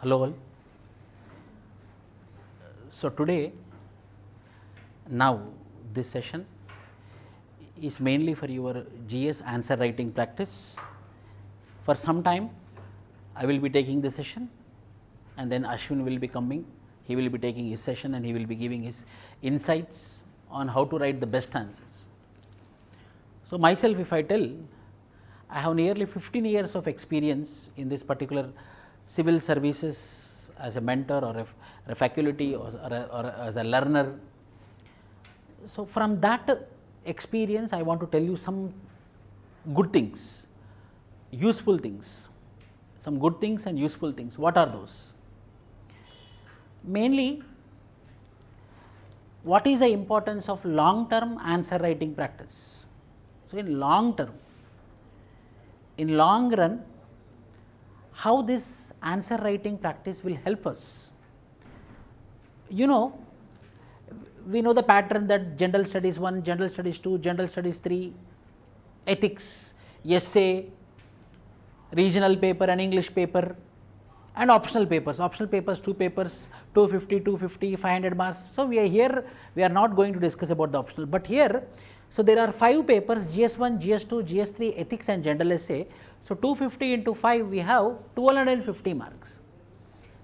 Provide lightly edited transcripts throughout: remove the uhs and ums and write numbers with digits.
Hello all. So today, now this session is mainly for your GS answer writing practice. For some time I will be taking the session and then Ashwin will be coming, he will be taking his session and he will be giving his insights on how to write the best answers. So myself, if I tell, I have nearly 15 years of experience in this particular civil services as a mentor or a faculty or as a learner. So from that experience I want to tell you some good things, useful things, some good things and useful things. What are those? Mainly, what is the importance of long term answer writing practice? So in long term, in long run, how this answer writing practice will help us? You know, we know the pattern that general studies 1, general studies 2, general studies 3, ethics, essay, regional paper and English paper and optional papers, 2 papers, 250, 250, 500 marks. So we are here, we are not going to discuss about the optional, but here, so there are 5 papers, GS1, GS2, GS3, ethics and general essay. So 250 into 5 we have 1250 marks.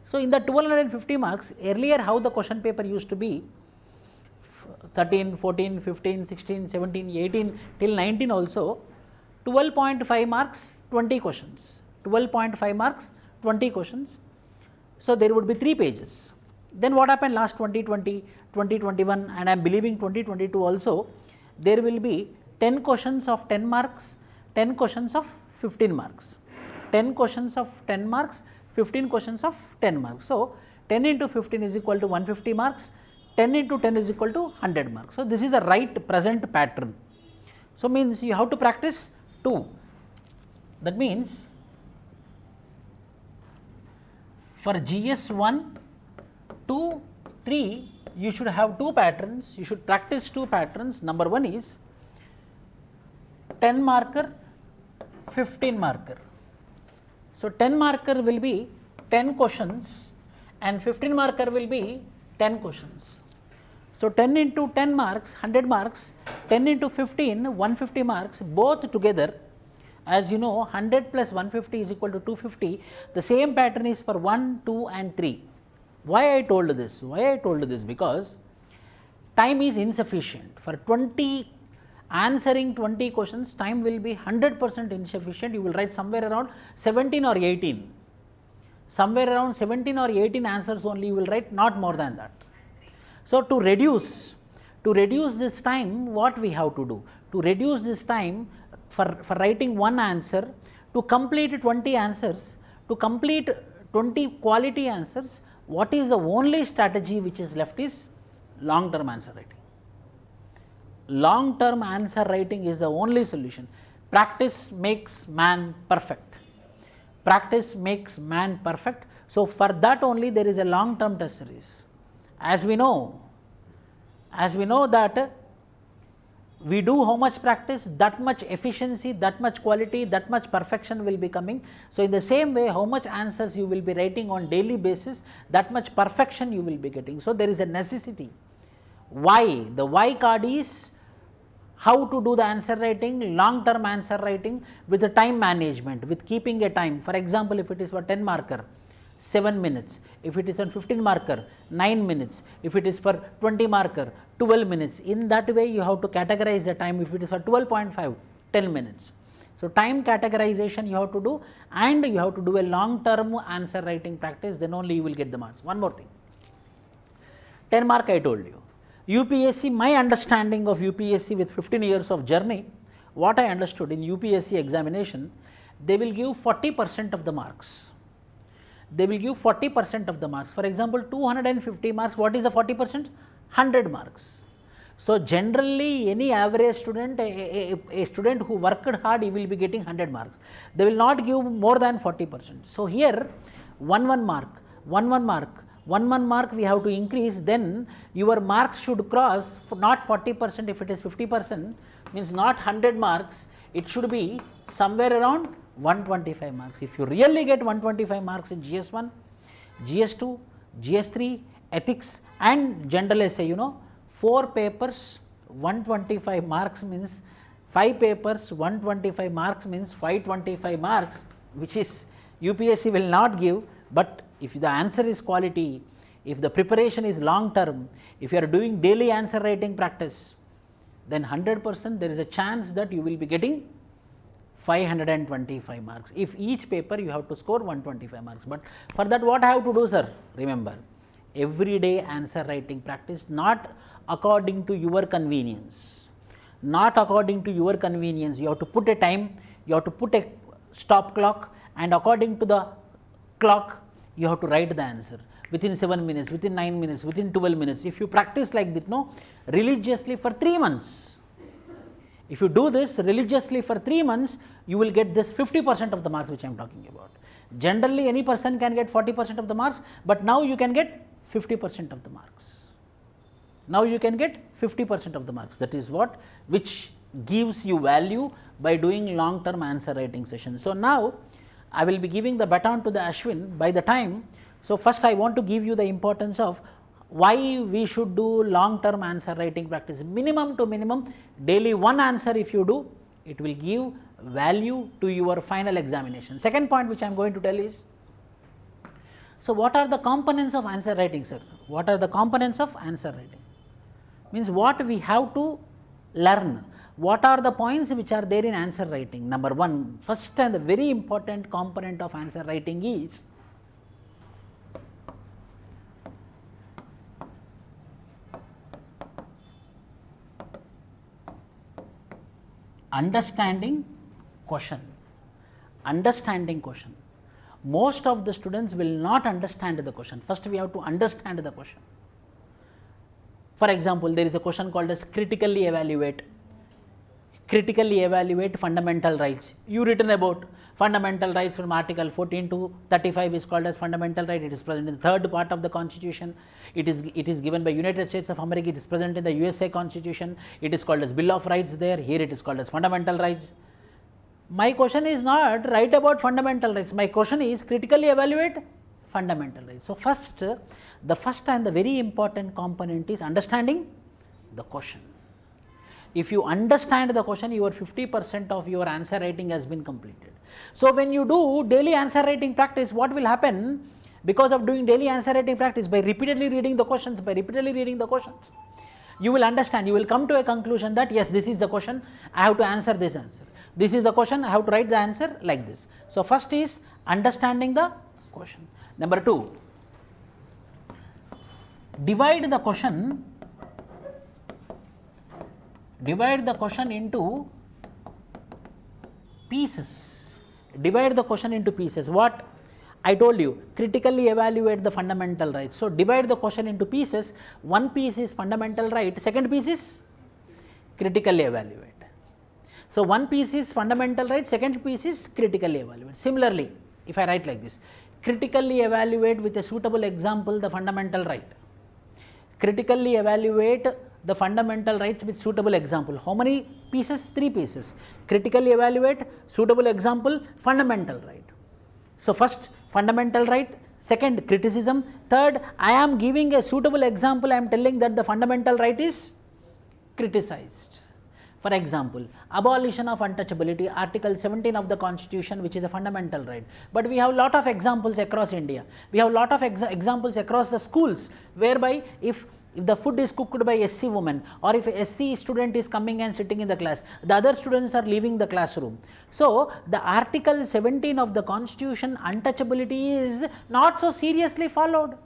So in the 1250 marks, earlier how the question paper used to be 13, 14, 15, 16, 17, 18 till 19 also, 12.5 marks 20 questions, 12.5 marks 20 questions. So there would be 3 pages. Then what happened last 2020, 2021 and I am believing 2022 also, there will be 10 questions of 10 marks, 10 questions of 15 marks, 10 questions of 10 marks, 15 questions of 10 marks. So 10 into 15 is equal to 150 marks, 10 into 10 is equal to 100 marks. So this is a right present pattern. So means you have to practice 2. That means for GS1, 2, 3, you should have 2 patterns, you should practice 2 patterns. Number 1 is 10 marker, 15 marker. So 10 marker will be 10 questions and 15 marker will be 10 questions. So 10 into 10 marks, 100 marks, 10 into 15, 150 marks, both together. As you know, 100 plus 150 is equal to 250. The same pattern is for 1, 2 and 3. Why I told this? Why I told this? Because time is insufficient. For answering 20 questions, time will be 100% insufficient. You will write somewhere around 17 or 18. Somewhere around 17 or 18 answers only you will write, not more than that. So to reduce this time, what we have to do? To reduce this time for writing one answer, to complete 20 answers, to complete 20 quality answers, what is the only strategy which is left is long term answer writing. Long term answer writing is the only solution. Practice makes man perfect. Practice makes man perfect. So for that only there is a long term test series. As we know that we do how much practice, that much efficiency, that much quality, that much perfection will be coming. So in the same way, how much answers you will be writing on daily basis, that much perfection you will be getting. So there is a necessity. Why? The why card is how to do the answer writing, long term answer writing with the time management, with keeping a time. For example, if it is for 10 marker, 7 minutes, if it is on 15 marker, 9 minutes, if it is for 20 marker, 12 minutes. In that way you have to categorize the time. If it is for 12.5, 10 minutes. So time categorization you have to do, and you have to do a long term answer writing practice, then only you will get the marks. One more thing, 10 mark I told you. UPSC, my understanding of UPSC with 15 years of journey, what I understood in UPSC examination, they will give 40% of the marks. They will give 40% of the marks. For example, 250 marks, what is the 40%? 100 marks. So generally any average student, a student who worked hard, he will be getting 100 marks. They will not give more than 40%. So here 1 mark we have to increase, then your marks should cross not 40%, if it is 50%, means not 100 marks, it should be somewhere around 125 marks. If you really get 125 marks in GS1, GS2, GS3, ethics and general essay, 4 papers 125 marks means 5 papers 125 marks means 525 marks, which is UPSC will not give, but if the answer is quality, if the preparation is long term, if you are doing daily answer writing practice, then 100% there is a chance that you will be getting 525 marks. If each paper you have to score 125 marks, but for that what I have to do, sir? Remember, everyday answer writing practice, not according to your convenience, not according to your convenience. You have to put a time, you have to put a stop clock, and according to the clock you have to write the answer within 7 minutes, within 9 minutes, within 12 minutes. If you practice like that, religiously for 3 months, if you do this religiously for 3 months, you will get this 50% of the marks which I am talking about. Generally any person can get 40% of the marks, but now you can get 50% of the marks. Now you can get 50% of the marks. That is what which gives you value by doing long term answer writing sessions. So now I will be giving the baton to the Ashwin by the time. So first I want to give you the importance of why we should do long term answer writing practice. Minimum to minimum daily one answer if you do, it will give value to your final examination. Second point which I am going to tell is, so what are the components of answer writing, sir? What are the components of answer writing? Means what we have to learn. What are the points which are there in answer writing? Number one, first and the very important component of answer writing is understanding question. Understanding question. Most of the students will not understand the question. First we have to understand the question. For example, there is a question called as critically evaluate fundamental rights. You written about fundamental rights from article 14 to 35 is called as fundamental right. It is present in the third part of the constitution. It is given by United States of America. It is present in the USA constitution. It is called as Bill of Rights there. Here it is called as fundamental rights. My question is not write about fundamental rights. My question is critically evaluate fundamental rights. So first, the first and the very important component is understanding the question. If you understand the question, your 50% of your answer writing has been completed. So when you do daily answer writing practice, what will happen? Because of doing daily answer writing practice, by repeatedly reading the questions, you will understand, you will come to a conclusion that yes, this is the question, I have to answer this answer. This is the question, I have to write the answer like this. So first is understanding the question. Number two, divide the question into pieces. Divide the question into pieces. What I told you, critically evaluate the fundamental rights. So divide the question into pieces. One piece is fundamental right, second piece is critically evaluate. So one piece is fundamental right, second piece is critically evaluate. Similarly, if I write like this, critically evaluate with a suitable example the fundamental right. Critically evaluate the fundamental rights with suitable example. How many pieces? 3 pieces. Critically evaluate, suitable example, fundamental right. So first fundamental right, second criticism, third I am giving a suitable example, I am telling that the fundamental right is criticized. For example, abolition of untouchability, article 17 of the constitution, which is a fundamental right. But we have lot of examples across India. We have lot of examples across the schools, whereby if the food is cooked by SC woman, or if a SC student is coming and sitting in the class, the other students are leaving the classroom. So the article 17 of the constitution, untouchability, is not so seriously followed.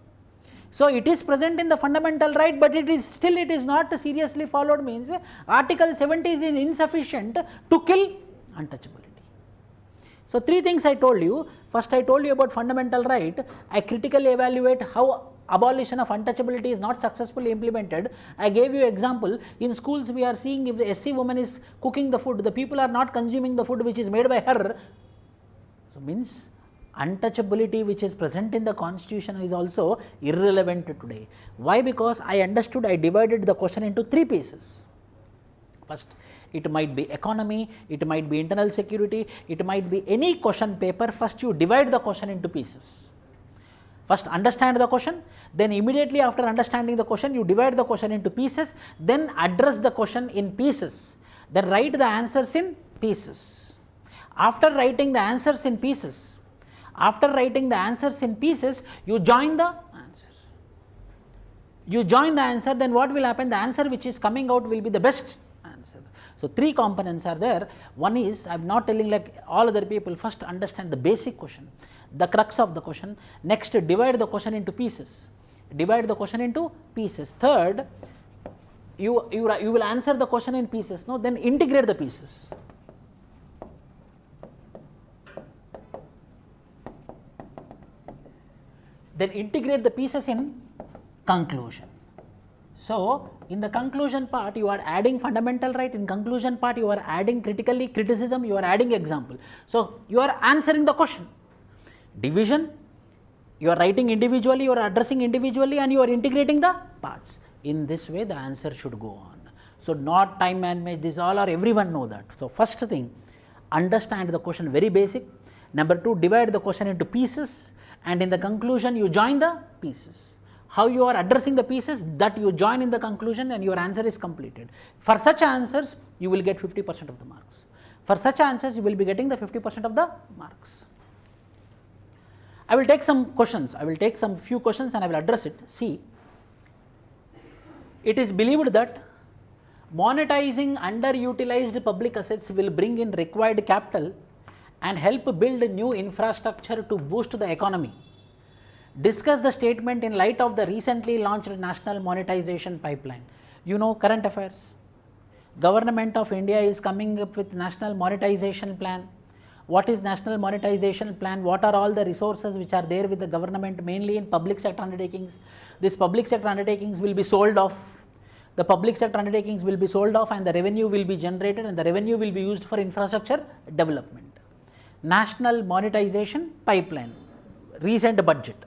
So it is present in the fundamental right, but it is not seriously followed, means article 70 is insufficient to kill untouchability. So 3 things I told you. First I told you about fundamental right. I critically evaluate how abolition of untouchability is not successfully implemented. I gave you example. In schools we are seeing, if the SC woman is cooking the food, the people are not consuming the food which is made by her. So means untouchability which is present in the constitution is also irrelevant today. Why? Because I understood, I divided the question into 3 pieces. First, it might be economy, it might be internal security, it might be any question paper. First you divide the question into pieces. First understand the question, then immediately after understanding the question you divide the question into pieces, then address the question in pieces, then write the answers in pieces. After writing the answers in pieces, you join the answers. You join the answer, then what will happen? The answer which is coming out will be the best answer. So, 3 components are there. One is, I am not telling like all other people, first understand the basic question, the crux of the question. Next, divide the question into pieces. Third, you will answer the question in pieces. No, then integrate the pieces. Then integrate the pieces in conclusion. So, in the conclusion part you are adding fundamental right, in conclusion part you are adding criticism, you are adding example. So, you are answering the question. Division, you are writing individually, you are addressing individually, and you are integrating the parts. In this way the answer should go on. So, not time management, this all or everyone know that. So, first thing, understand the question very basic. Number 2, divide the question into pieces, and in the conclusion you join the pieces. How you are addressing the pieces, that you join in the conclusion and your answer is completed. For such answers you will get 50% of the marks. For such answers you will be getting the 50% of the marks. I will take some questions, few questions and I will address it. See, it is believed that monetizing underutilized public assets will bring in required capital and help build new infrastructure to boost the economy. Discuss the statement in light of the recently launched national monetization pipeline. You know, current affairs. Government of India is coming up with national monetization plan. What is national monetization plan? What are all the resources which are there with the government, mainly in public sector undertakings? These public sector undertakings will be sold off. The public sector undertakings will be sold off and the revenue will be generated, and the revenue will be used for infrastructure development. National monetization pipeline, recent budget.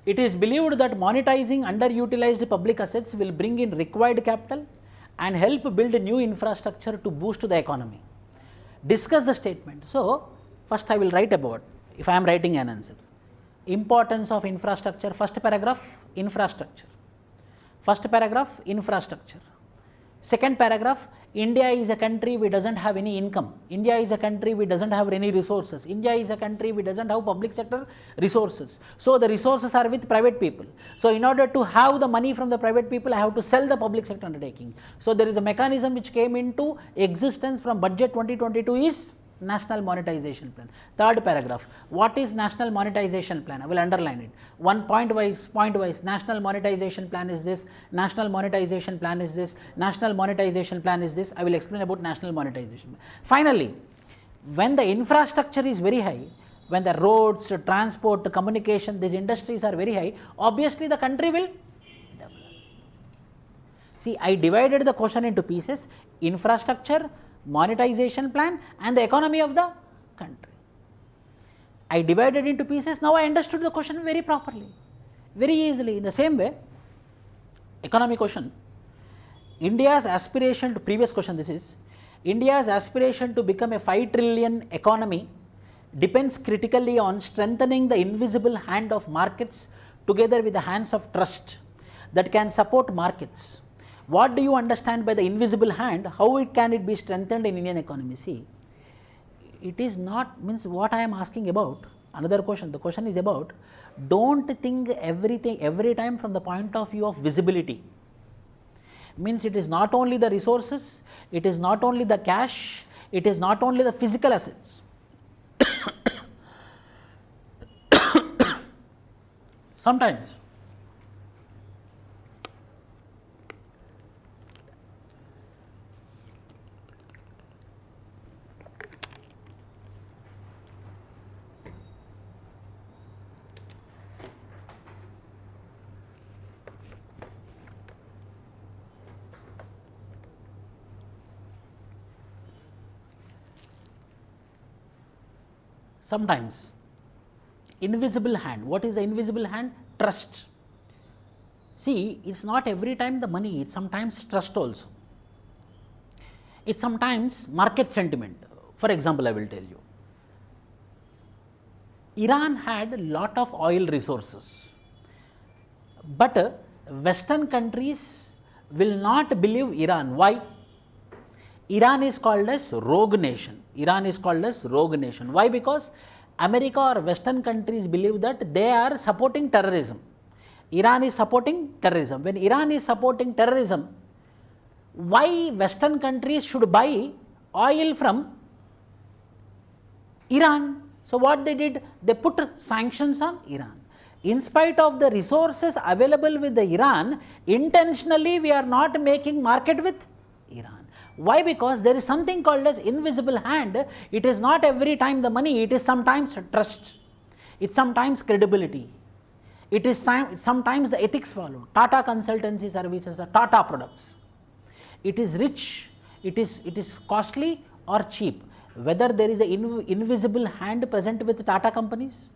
It is believed that monetizing underutilized public assets will bring in required capital and help build new infrastructure to boost the economy. Discuss the statement. So, first I will write about, if I am writing an answer, importance of infrastructure. First paragraph, infrastructure. Second paragraph, India is a country which does not have any income. India is a country which does not have any resources. India is a country which does not have public sector resources. So, the resources are with private people. So, in order to have the money from the private people, I have to sell the public sector undertaking. So, there is a mechanism which came into existence from budget 2022 is national monetization plan. Third paragraph, what is national monetization plan? I will underline it. One point wise, national monetization plan is this, national monetization plan is this, national monetization plan is this. I will explain about national monetization. Finally, when the infrastructure is very high, when the roads, transport, communication, these industries are very high, obviously the country will develop. See, I divided the question into pieces: infrastructure, monetization plan, and the economy of the country. I divided into pieces. Now I understood the question very properly, very easily. In the same way, economy question, India's aspiration to, previous question this is, India's aspiration to become a 5 trillion economy depends critically on strengthening the invisible hand of markets together with the hands of trust that can support markets. What do you understand by the invisible hand? How can it be strengthened in Indian economy? See, it is not, means what I am asking about, another question, the question is about, don't think everything every time from the point of view of visibility. Means it is not only the resources, it is not only the cash, it is not only the physical assets. Sometimes invisible hand. What is the invisible hand? Trust. See, it is not every time the money, it is sometimes trust also. It is sometimes market sentiment. For example, I will tell you. Iran had a lot of oil resources, but Western countries will not believe Iran. Why? Iran is called as rogue nation. Iran is called as rogue nation. Why? Because America or Western countries believe that they are supporting terrorism. Iran is supporting terrorism. When Iran is supporting terrorism, why Western countries should buy oil from Iran? So what they did, they put sanctions on Iran. In spite of the resources available with the Iran, intentionally we are not making market with Iran. Why? Because there is something called as invisible hand. It is not every time the money, it is sometimes trust, it is sometimes credibility, it is sometimes the ethics followed. Tata consultancy services are Tata products. It is rich, it is costly or cheap. Whether there is an invisible hand present with Tata companies,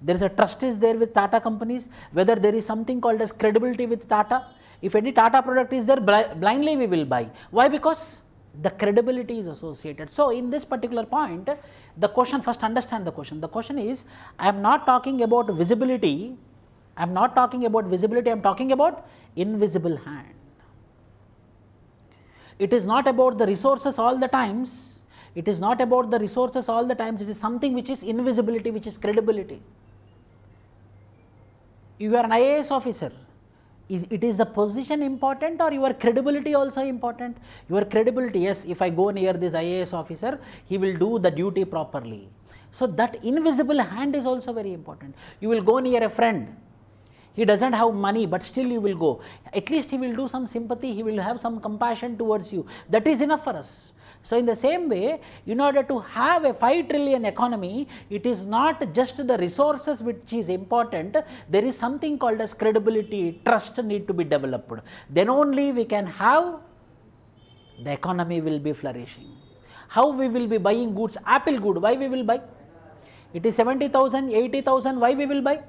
there is a trust is there with Tata companies, whether there is something called as credibility with Tata. If any Tata product is there, blindly we will buy. Why? Because the credibility is associated. So in this particular point, the question, first understand the question. The question is, I am not talking about visibility, I am not talking about visibility, I am talking about invisible hand. It is not about the resources all the times. It is not about the resources all the times, it is something which is invisibility, which is credibility. You are an IAS officer, it is the position important or your credibility also important? Your credibility, yes, if I go near this IAS officer, he will do the duty properly. So that invisible hand is also very important. You will go near a friend, he does not have money, but still you will go. At least he will do some sympathy, he will have some compassion towards you. That is enough for us. So in the same way, in order to have a 5 trillion economy, it is not just the resources which is important, there is something called as credibility, trust need to be developed. Then only we can have, the economy will be flourishing. How we will be buying goods? Apple good, why we will buy? It is 70,000, 80,000, why we will buy?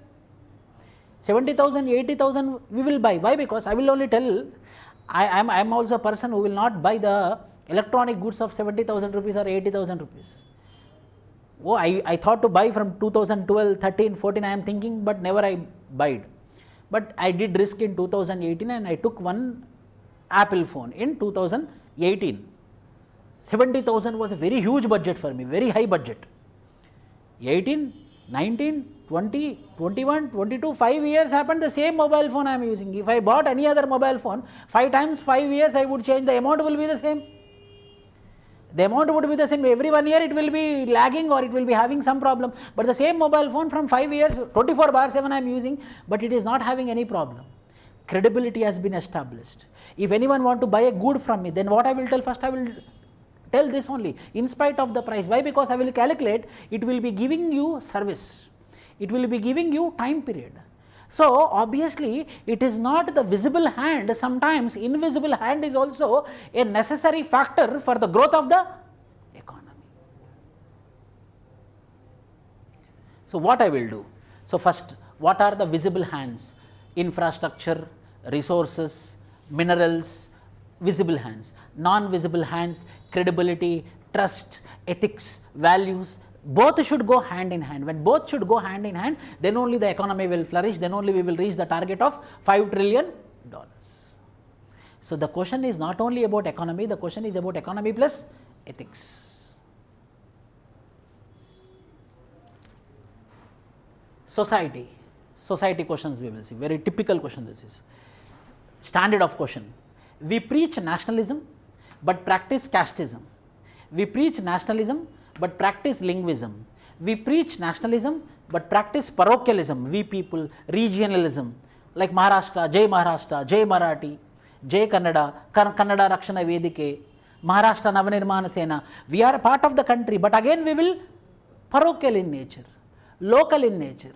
70,000, 80,000 we will buy. Why? Because I will only tell, I am also a person who will not buy the electronic goods of 70,000 rupees or 80,000 rupees. Oh, I thought to buy from 2012, 13, 14, I am thinking, but never I buyed. But I did risk in 2018 and I took one Apple phone in 2018. 70,000 was a very huge budget for me, very high budget. 18, 19, 20, 21, 22, 5 years happened, the same mobile phone I am using. If I bought any other mobile phone, 5 times 5 years I would change, the amount will be the same. The amount would be the same, every 1 year it will be lagging or it will be having some problem, but the same mobile phone from 5 years, 24/7 I am using, but it is not having any problem. Credibility has been established. If anyone want to buy a good from me, then what I will tell? First I will tell this only, in spite of the price. Why? Because I will calculate, it will be giving you service, it will be giving you time period. So obviously it is not the visible hand, sometimes invisible hand is also a necessary factor for the growth of the economy. So what I will do? So first, what are the visible hands? Infrastructure, resources, minerals, visible hands. Non-visible hands, credibility, trust, ethics, values, both should go hand in hand. When both should go hand in hand, then only the economy will flourish, then only we will reach the target of $5 trillion. So the question is not only about economy, the question is about economy plus ethics. Society questions we will see, very typical question this is. Standard of question. We preach nationalism but practice casteism. We preach nationalism but practice linguism. We preach nationalism but practice parochialism, we people, regionalism, like Maharashtra, Jai Marathi, Jai Kannada, Kannada Rakshana Vedike, Maharashtra Navanirmana Sena. We are a part of the country, but again we will parochial in nature, local in nature.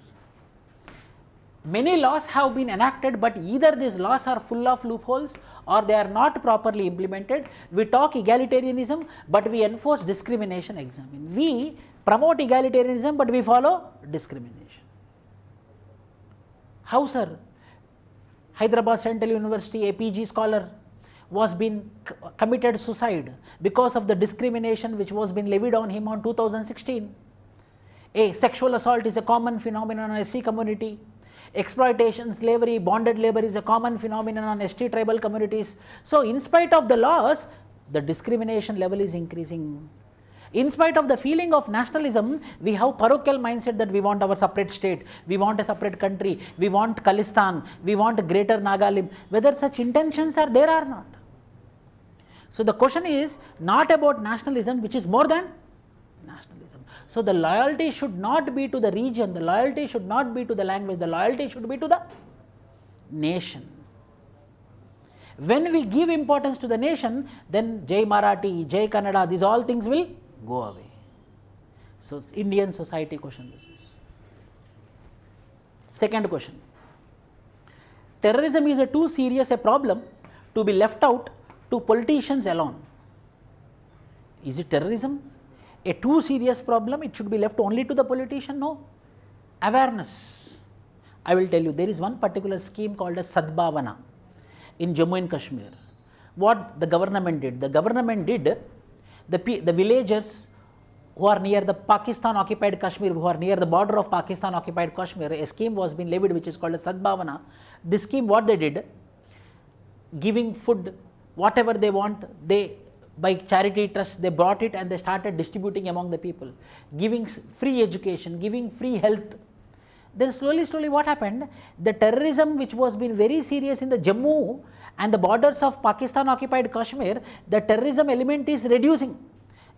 Many laws have been enacted, but either these laws are full of loopholes or they are not properly implemented. We talk egalitarianism, but we enforce discrimination examine. We promote egalitarianism, but we follow discrimination. How, sir? Hyderabad Central University, a PG scholar was been committed suicide because of the discrimination which was been levied on him on 2016. Sexual assault is a common phenomenon on SC community. Exploitation, slavery, bonded labor is a common phenomenon on ST tribal communities. So, in spite of the laws, the discrimination level is increasing. In spite of the feeling of nationalism, we have parochial mindset that we want our separate state, we want a separate country, we want Khalistan, we want greater Nagalim, whether such intentions are there or not. So, the question is not about nationalism, which is more than nationalism. So, the loyalty should not be to the region, the loyalty should not be to the language, the loyalty should be to the nation. When we give importance to the nation, then Jai Marathi, Jai Kannada, these all things will go away. So, Indian society question this is. Second question, terrorism is a too serious a problem to be left out to politicians alone. Is it terrorism a too serious problem, it should be left only to the politician? No. Awareness. I will tell you, there is one particular scheme called as Sadbhavana in Jammu and Kashmir. What the government did? The government did, the villagers who are near the Pakistan occupied Kashmir, who are near the border of Pakistan occupied Kashmir, a scheme was being levied which is called as Sadbhavana. This scheme, what they did, giving food, whatever they want, they by charity trusts they brought it and they started distributing among the people, giving free education, giving free health. Then slowly what happened? The terrorism which was been very serious in the Jammu and the borders of Pakistan occupied Kashmir, the terrorism element is reducing.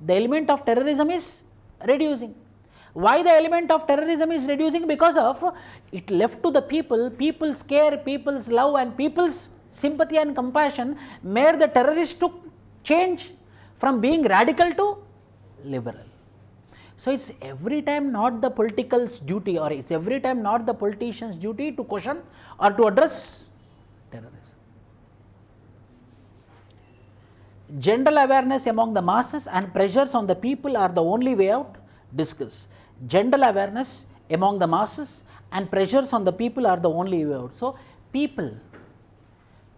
The element of terrorism is reducing. Why the element of terrorism is reducing? Because of it left to the people, people's care, people's love and people's sympathy and compassion, where the terrorists took change from being radical to liberal. So, it is every time not the political's duty, or it is every time not the politician's duty to question or to address terrorism. General awareness among the masses and pressures on the people are the only way out. Discuss. General awareness among the masses and pressures on the people are the only way out. So, people,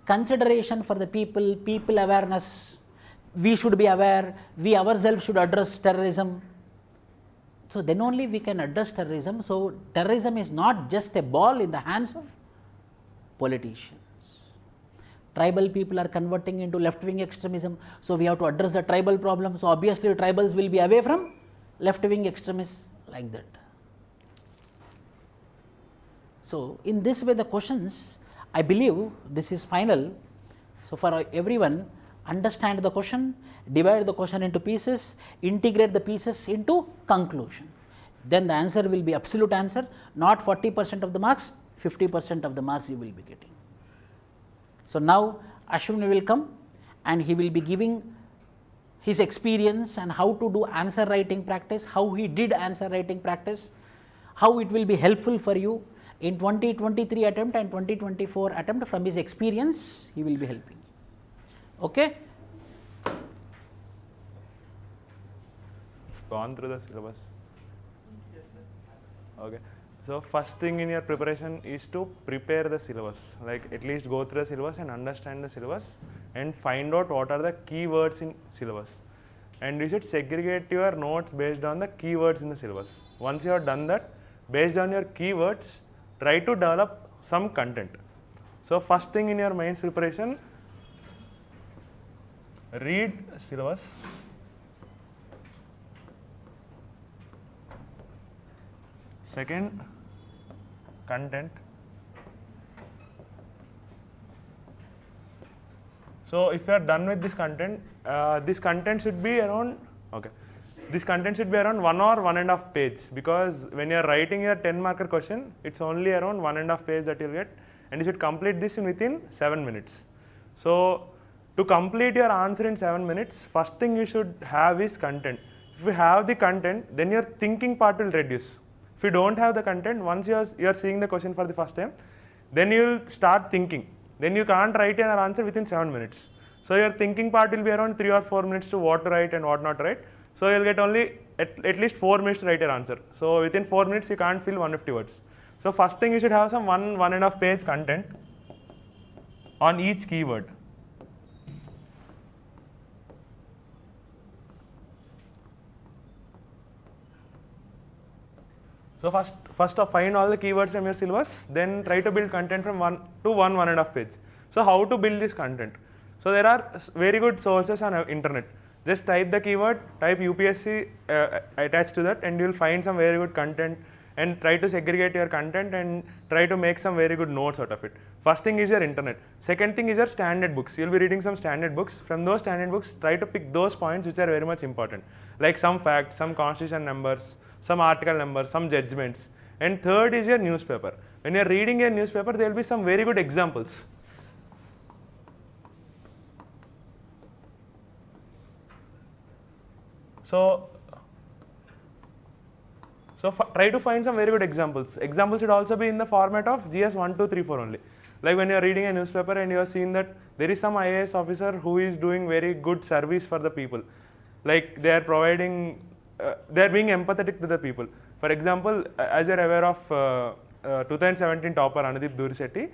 consideration for the people, people awareness, we should be aware, we ourselves should address terrorism. So, then only we can address terrorism. So, terrorism is not just a ball in the hands of politicians. Tribal people are converting into left-wing extremism. So, we have to address the tribal problem. So, obviously, tribals will be away from left-wing extremists like that. So, in this way the questions, I believe this is final. So, for everyone, understand the question, divide the question into pieces, integrate the pieces into conclusion. Then the answer will be absolute answer, not 40% of the marks, 50% of the marks you will be getting. So, now Ashwin will come and he will be giving his experience and how to do answer writing practice, how he did answer writing practice, how it will be helpful for you in 2023 attempt and 2024 attempt. From his experience he will be helping. Okay. Gone through the syllabus? Yes, sir. Okay. So, first thing in your preparation is to prepare the syllabus, like at least go through the syllabus and understand the syllabus and find out what are the keywords in syllabus. And you should segregate your notes based on the keywords in the syllabus. Once you have done that, based on your keywords, try to develop some content. So, first thing in your mains preparation, read syllabus. Second, content. So, if you are done with this content should be around, okay, this content should be around 1 or 1.5 page, because when you are writing your 10 marker question, it's only around 1.5 page that you will get, and you should complete this within 7 minutes. So, to complete your answer in 7 minutes, first thing you should have is content. If you have the content, then your thinking part will reduce. If you don't have the content, once you are seeing the question for the first time, then you will start thinking. Then you can't write your answer within 7 minutes. So, your thinking part will be around 3 or 4 minutes to what to write and what not to write. So, you will get only at least 4 minutes to write your answer. So, within 4 minutes you can't fill 150 words. So, first thing you should have some 1.5 page content on each keyword. So first find all the keywords from your syllabus, then try to build content from 1 to 1.5 page. So how to build this content? So there are very good sources on internet. Just type the keyword, type UPSC attached to that, and you will find some very good content, and try to segregate your content and try to make some very good notes out of it. First thing is your internet. Second thing is your standard books. You will be reading some standard books. From those standard books, try to pick those points which are very much important, like some facts, some constitution numbers, some article numbers, some judgments. And third is your newspaper. When you are reading a newspaper, there will be some very good examples. So try to find some very good examples. Examples should also be in the format of GS 1, 2, 3, 4 only. Like when you are reading a newspaper and you have seen that there is some IAS officer who is doing very good service for the people. Like they are providing, they are being empathetic to the people. For example, as you are aware of 2017 topper Anudip Durisetti,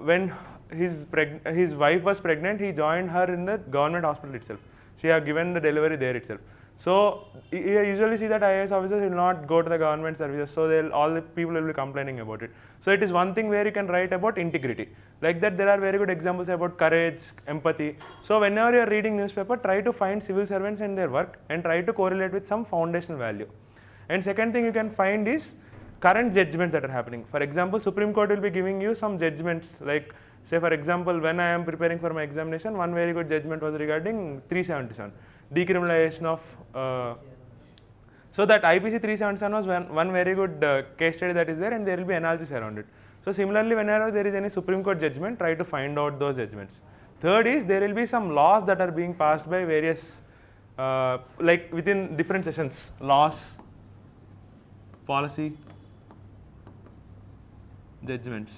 when his wife was pregnant, he joined her in the government hospital itself. She had given the delivery there itself. So you usually see that IAS officers will not go to the government services, so all the people will be complaining about it. So it is one thing where you can write about integrity. Like that, there are very good examples about courage, empathy. So whenever you are reading newspaper, try to find civil servants and their work and try to correlate with some foundational value. And second thing you can find is current judgments that are happening. For example, Supreme Court will be giving you some judgments, like say for example, when I am preparing for my examination, one very good judgment was regarding 377, decriminalization of, so that IPC 377 was one very good case study that is there, and there will be analysis around it. So similarly, whenever there is any Supreme Court judgment, try to find out those judgments. Third is there will be some laws that are being passed by various, like within different sessions, laws, policy, judgments.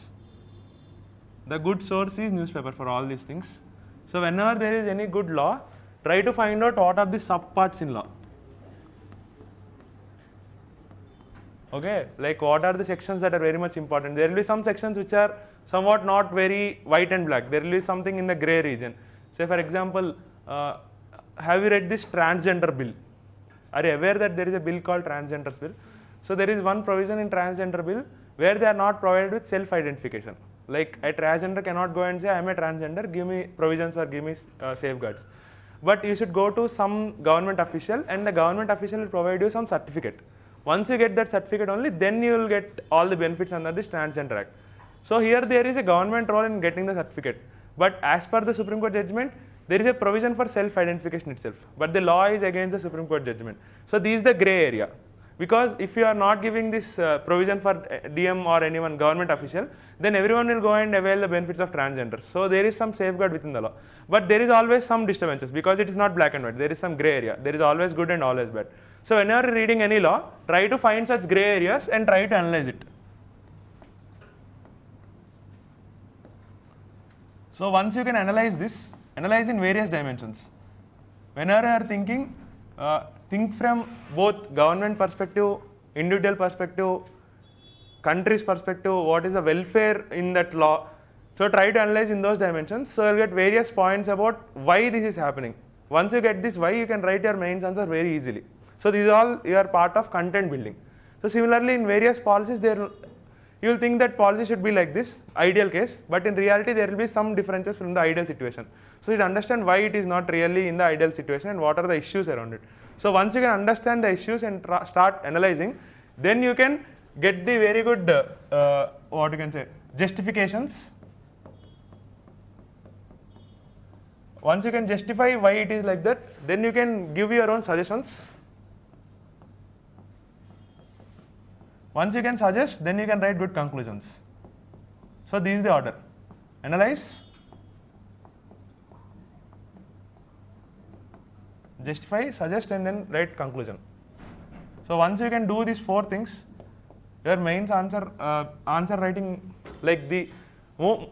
The good source is newspaper for all these things. So whenever there is any good law, try to find out what are the subparts in law. Okay, like what are the sections that are very much important. There will be some sections which are somewhat not very white and black. There will be something in the grey region. Say for example, have you read this transgender bill? Are you aware that there is a bill called transgender bill? So there is one provision in transgender bill where they are not provided with self-identification. Like a transgender cannot go and say I am a transgender, give me provisions or give me safeguards. But you should go to some government official, and the government official will provide you some certificate. Once you get that certificate only, then you will get all the benefits under this Transgender Act. So here there is a government role in getting the certificate. But as per the Supreme Court judgment, there is a provision for self-identification itself. But the law is against the Supreme Court judgment. So this is the grey area. Because if you are not giving this provision for DM or anyone government official, then everyone will go and avail the benefits of transgenders. So there is some safeguard within the law. But there is always some disturbances because it is not black and white. There is some grey area. There is always good and always bad. So whenever you are reading any law, try to find such grey areas and try to analyze it. So once you can analyze this, analyze in various dimensions. Whenever you are thinking, think from both government perspective, individual perspective, country's perspective, what is the welfare in that law. So try to analyze in those dimensions. So you'll get various points about why this is happening. Once you get this why, you can write your main answer very easily. So these are all your part of content building. So similarly in various policies, you will think that policy should be like this, ideal case, but in reality there will be some differences from the ideal situation. So you understand why it is not really in the ideal situation and what are the issues around it. So once you can understand the issues and start analyzing, then you can get the very good, what you can say, justifications. Once you can justify why it is like that, then you can give your own suggestions. Once you can suggest, then you can write good conclusions. So this is the order. Analyze, justify, suggest, and then write conclusion. So once you can do these four things, your main answer writing, like the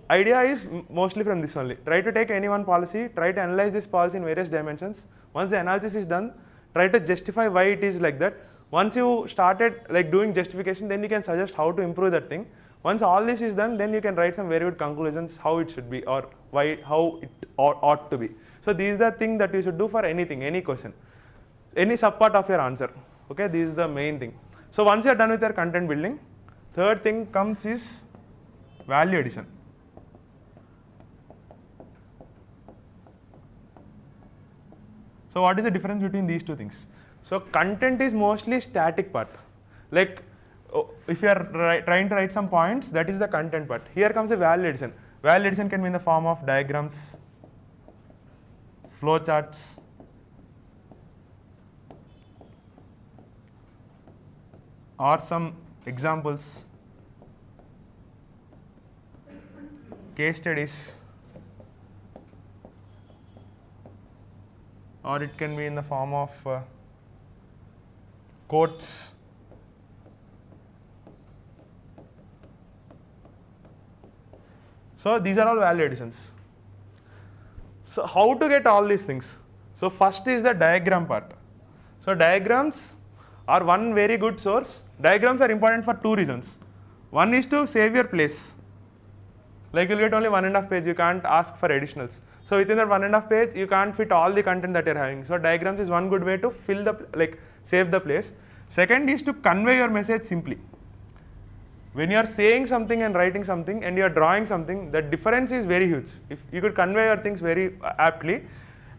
idea is mostly from this only. Try to take any one policy, try to analyze this policy in various dimensions. Once the analysis is done, try to justify why it is like that. Once you started like doing justification, then you can suggest how to improve that thing. Once all this is done, then you can write some very good conclusions how it should be or how it ought to be. So these are the thing that you should do for anything, any question, any subpart of your answer. Okay, this is the main thing. So once you are done with your content building, third thing comes is value addition. So what is the difference between these two things? So content is mostly static part. Like if you are trying to write some points, that is the content part. Here comes the value addition. Value addition can be in the form of diagrams, flowcharts, or some examples, case studies, or it can be in the form of quotes. So these are all value additions. So how to get all these things? So first is the diagram part. So diagrams are one very good source. Diagrams are important for two reasons. One is to save your place. Like you'll get only 1.5 page, you can't ask for additionals. So within that 1.5 page, you can't fit all the content that you're having. So diagrams is one good way to fill the, save the place. Second is to convey your message simply. When you are saying something and writing something and you are drawing something, the difference is very huge. If you could convey your things very aptly.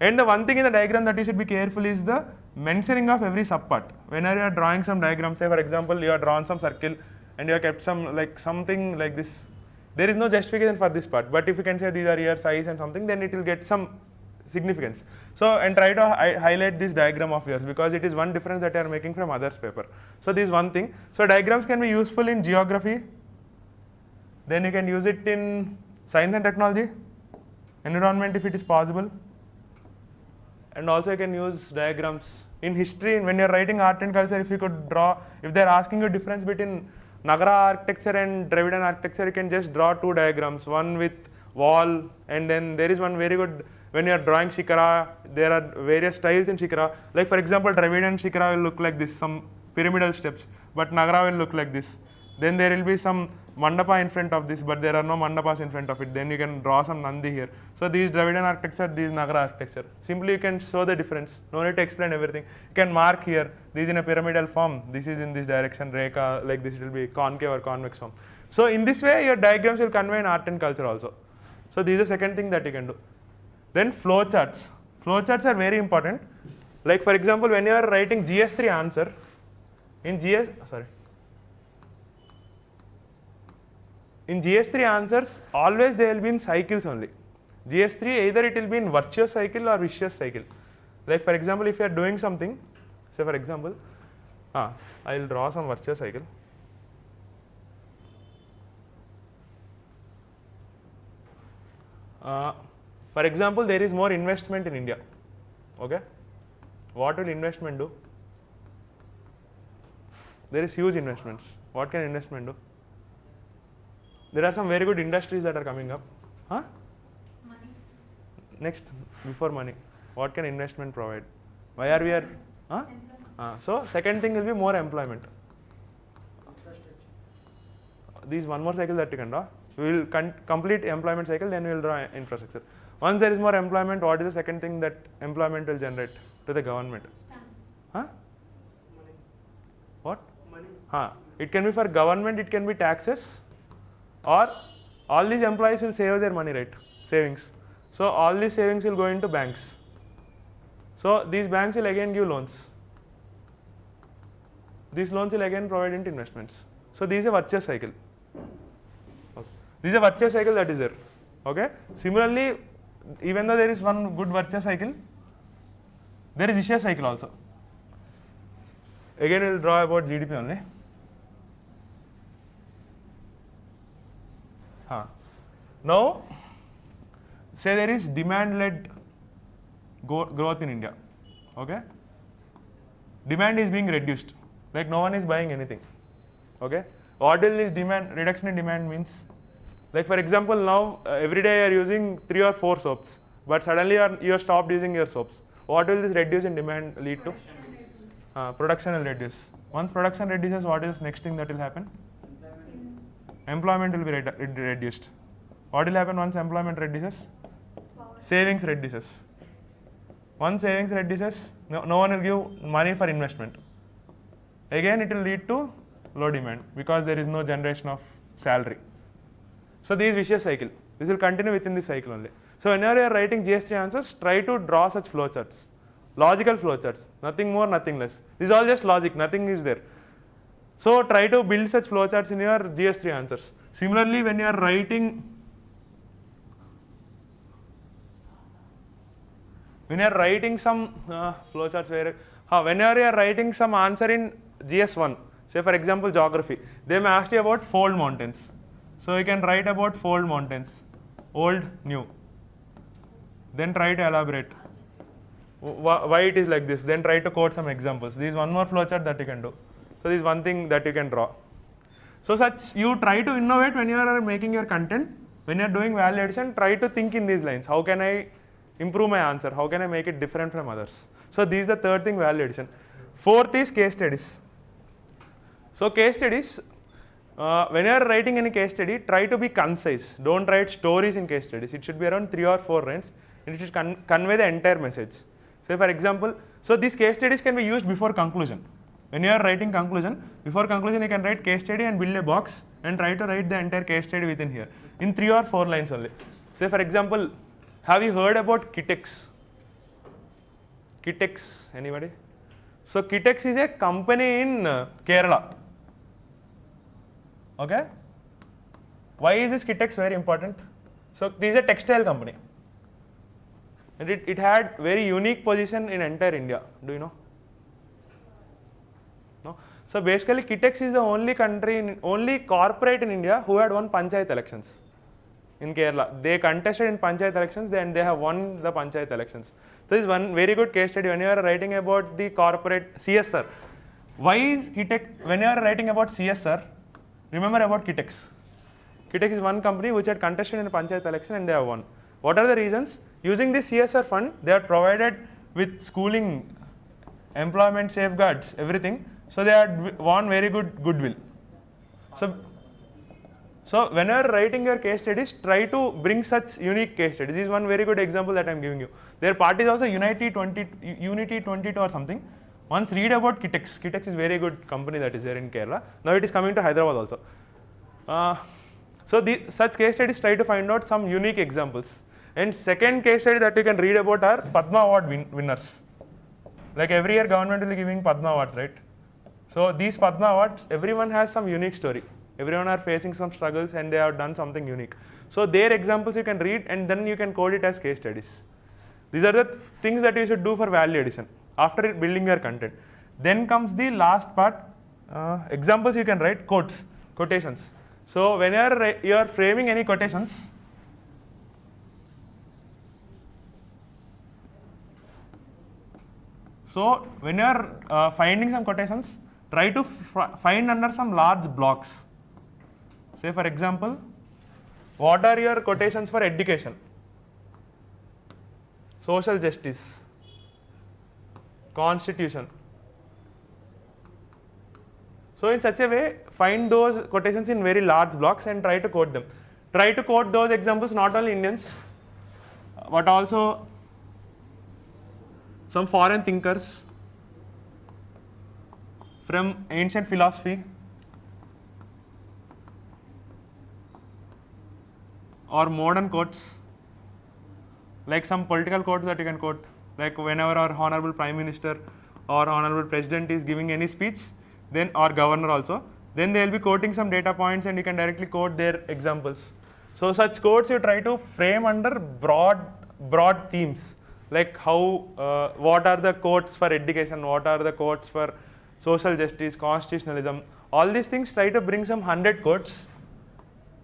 And the one thing in the diagram that you should be careful is the mentioning of every subpart. Whenever you are drawing some diagram, say for example, you have drawn some circle and you have kept some something like this. There is no justification for this part, but if you can say these are your size and something, then it will get some significance. So, and try to highlight this diagram of yours because it is one difference that you are making from others paper. So this is one thing. So diagrams can be useful in geography, then you can use it in science and technology, environment if it is possible, and also you can use diagrams in history. When you are writing art and culture, if you could draw, if they are asking you difference between Nagara architecture and Dravidian architecture, you can just draw two diagrams, one with wall, and then there is one very good, when you are drawing Shikara, there are various styles in Shikara. Like for example, Dravidian Shikara will look like this, some pyramidal steps, but Nagara will look like this. Then there will be some mandapa in front of this, but there are no mandapas in front of it. Then you can draw some Nandi here. So these Dravidian architecture, these Nagara architecture. Simply you can show the difference. No need to explain everything. You can mark here, this is in a pyramidal form, this is in this direction, Rekha, like this, it will be concave or convex form. So in this way, your diagrams will convey in art and culture also. So this is the second thing that you can do. Then flowcharts. Flowcharts are very important. Like for example, when you are writing GS3 answer, in GS3 answers, always they will be in cycles only. GS3, either it will be in virtuous cycle or vicious cycle. Like for example, if you are doing something, say for example, I will draw some virtuous cycle. For example, there is more investment in India. Okay, what will investment do? There is huge investments. What can investment do? There are some very good industries that are coming up. Money. Next, before money, what can investment provide? Why are we here? So second thing will be more employment. This is one more cycle that you can draw. We will complete employment cycle, then we will draw infrastructure. Once there is more employment, what is the second thing that employment will generate to the government? Money. What? Money. It can be for government, it can be taxes, or all these employees will save their money, right? Savings. So all these savings will go into banks. So these banks will again give loans. These loans will again provide into investments. So this is a virtuous cycle. This is a virtuous cycle that is there. Okay. Similarly, even though there is one good virtuous cycle, there is vicious cycle also. Again, we will draw about GDP only. Now, say there is demand-led growth in India. Okay. Demand is being reduced. Like no one is buying anything. Okay. What will this demand reduction in demand means? Like for example, now every day you are using 3 or 4 soaps, but suddenly you are stopped using your soaps. What will this reduce in demand lead to? Production will reduce. Once production reduces, what is next thing that will happen? Employment will be reduced. What will happen once employment reduces? Savings reduces. Once savings reduces, no one will give money for investment. again it will lead to low demand because there is no generation of salary. So this vicious cycle, this will continue within this cycle only. So whenever you are writing GS3 answers, try to draw such flowcharts, logical flowcharts, nothing more, nothing less. This is all just logic, nothing is there. So try to build such flowcharts in your GS3 answers. Similarly, when you are writing some flowcharts where, whenever you are writing some answer in GS1, say for example geography, they may ask you about fold mountains. So you can write about fold mountains, old, new. Then try to elaborate why it is like this. Then try to quote some examples. This is one more flowchart that you can do. So this is one thing that you can draw. So such you try to innovate when you are making your content. When you are doing value addition, try to think in these lines. How can I improve my answer? How can I make it different from others? So this is the third thing, value addition. Fourth is case studies. So case studies, when you are writing any case study, try to be concise. Don't write stories in case studies. It should be around 3 or 4 lines. It should convey the entire message. Say for example, so these case studies can be used before conclusion. When you are writing conclusion, before conclusion you can write case study and build a box and try to write the entire case study within here in 3 or 4 lines only. Say for example, have you heard about Kitex? Kitex, anybody? So Kitex is a company in Kerala. Okay? Why is this Kitex very important? So this is a textile company. And it had very unique position in entire India. Do you know? No? So basically Kitex is the only country, only corporate in India who had won Panchayat elections in Kerala. They contested in Panchayat elections and they have won the Panchayat elections. So this is one very good case study when you are writing about the corporate CSR. Why is Kitex, when you are writing about CSR, remember about Kitex. Kitex is one company which had contested in a Panchayat election and they have won. What are the reasons? Using this CSR fund, they are provided with schooling, employment safeguards, everything. So they had won very good goodwill. So when you are writing your case studies, try to bring such unique case studies. This is one very good example that I am giving you. Their party is also Unity 22 or something. Once read about Kitex. Kitex is very good company that is there in Kerala. Now it is coming to Hyderabad also. So such case studies, try to find out some unique examples. And second case study that you can read about are Padma Award winners. Like every year government will be giving Padma Awards, right? So these Padma Awards, everyone has some unique story. Everyone are facing some struggles and they have done something unique. So their examples you can read and then you can code it as case studies. These are the things that you should do for value addition after building your content. Then comes the last part, examples you can write, quotes, quotations. So when you are framing any quotations, so when you are finding some quotations, try to find under some large blocks. Say for example, what are your quotations for education, social justice, constitution. So in such a way, find those quotations in very large blocks and try to quote them. Try to quote those examples not only Indians, but also some foreign thinkers from ancient philosophy or modern quotes, like some political quotes that you can quote, like whenever our honorable prime minister or honorable president is giving any speech, then or governor also, then they will be quoting some data points and you can directly quote their examples. So such quotes you try to frame under broad themes, like how what are the quotes for education, what are the quotes for social justice, constitutionalism, all these things. Try to bring some 100 quotes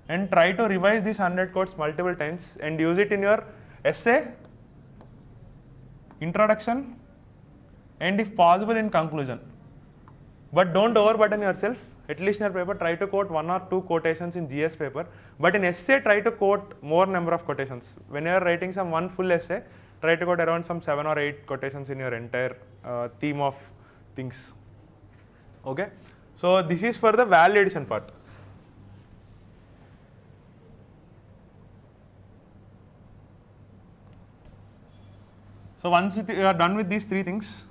and try to revise these 100 quotes multiple times and use it in your essay, introduction, and if possible in conclusion. But don't overburden yourself. At least in your paper, try to quote 1 or 2 quotations in GS paper. But in essay, try to quote more number of quotations. When you are writing some one full essay, try to quote around some 7 or 8 quotations in your entire theme of things. Okay. So this is for the value addition part. So once you are done with these 3 things,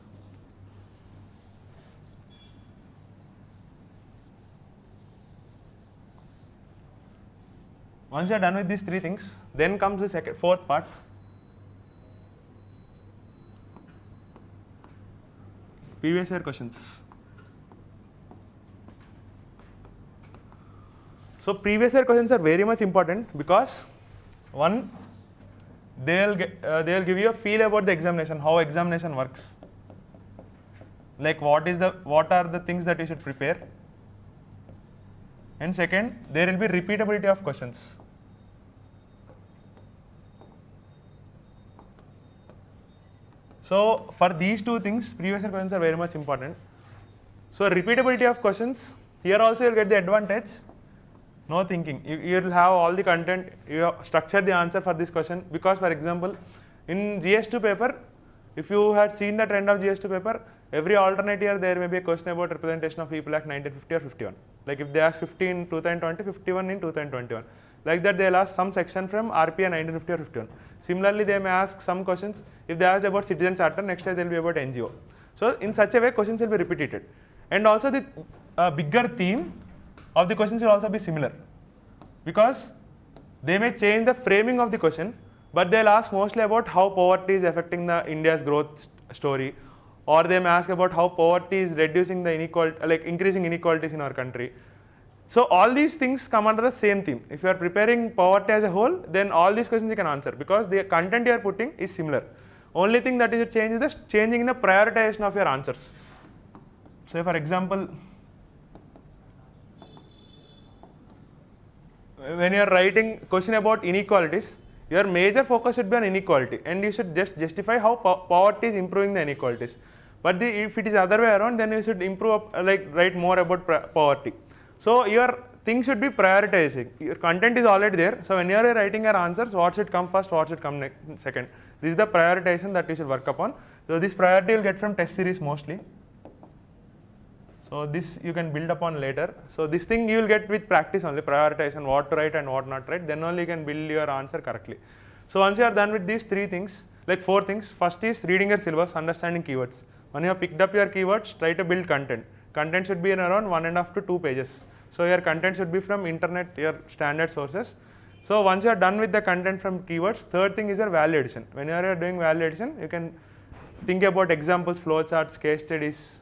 Once you are done with these three things, then comes the fourth part. Previous year questions. So previous year questions are very much important because one, they'll give you a feel about the examination, how examination works. Like what are the things that you should prepare. And second, there will be repeatability of questions. So for these two things, previous year questions are very much important. So repeatability of questions, here also you will get the advantage. No thinking. You will have all the content, you have structured the answer for this question, because for example, in GS2 paper, if you had seen the trend of GS2 paper, every alternate year there may be a question about representation of people act 1950 or 51. Like if they ask 50 in 2020, 51 in 2021. Like that they will ask some section from RPA 1950 or 51. Similarly, they may ask some questions, if they asked about citizen charter, next year they will be about NGO. So in such a way, questions will be repeated. And also the bigger theme of the questions will also be similar, because they may change the framing of the question, but they'll ask mostly about how poverty is affecting the India's growth story, or they may ask about how poverty is reducing the inequality, like increasing inequalities in our country. So all these things come under the same theme. If you are preparing poverty as a whole, then all these questions you can answer, because the content you are putting is similar. Only thing that you should change is the changing in the prioritization of your answers. So for example, when you are writing question about inequalities, your major focus should be on inequality, and you should just justify how poverty is improving the inequalities. But if it is other way around, then you should improve, write more about poverty. So your thing should be prioritizing. Your content is already there. So when you are writing your answers, what should come first, what should come second. This is the prioritization that you should work upon. So this priority you will get from test series mostly. So this you can build upon later. So this thing you will get with practice only, prioritization, what to write and what not to write, then only you can build your answer correctly. So once you are done with these three things, like four things, first is reading your syllabus, understanding keywords. When you have picked up your keywords, try to build content. Content should be in around 1.5 to 2 pages. So your content should be from internet, your standard sources. So once you are done with the content from keywords, third thing is your value addition. When you are doing value addition, you can think about examples, flowcharts, case studies,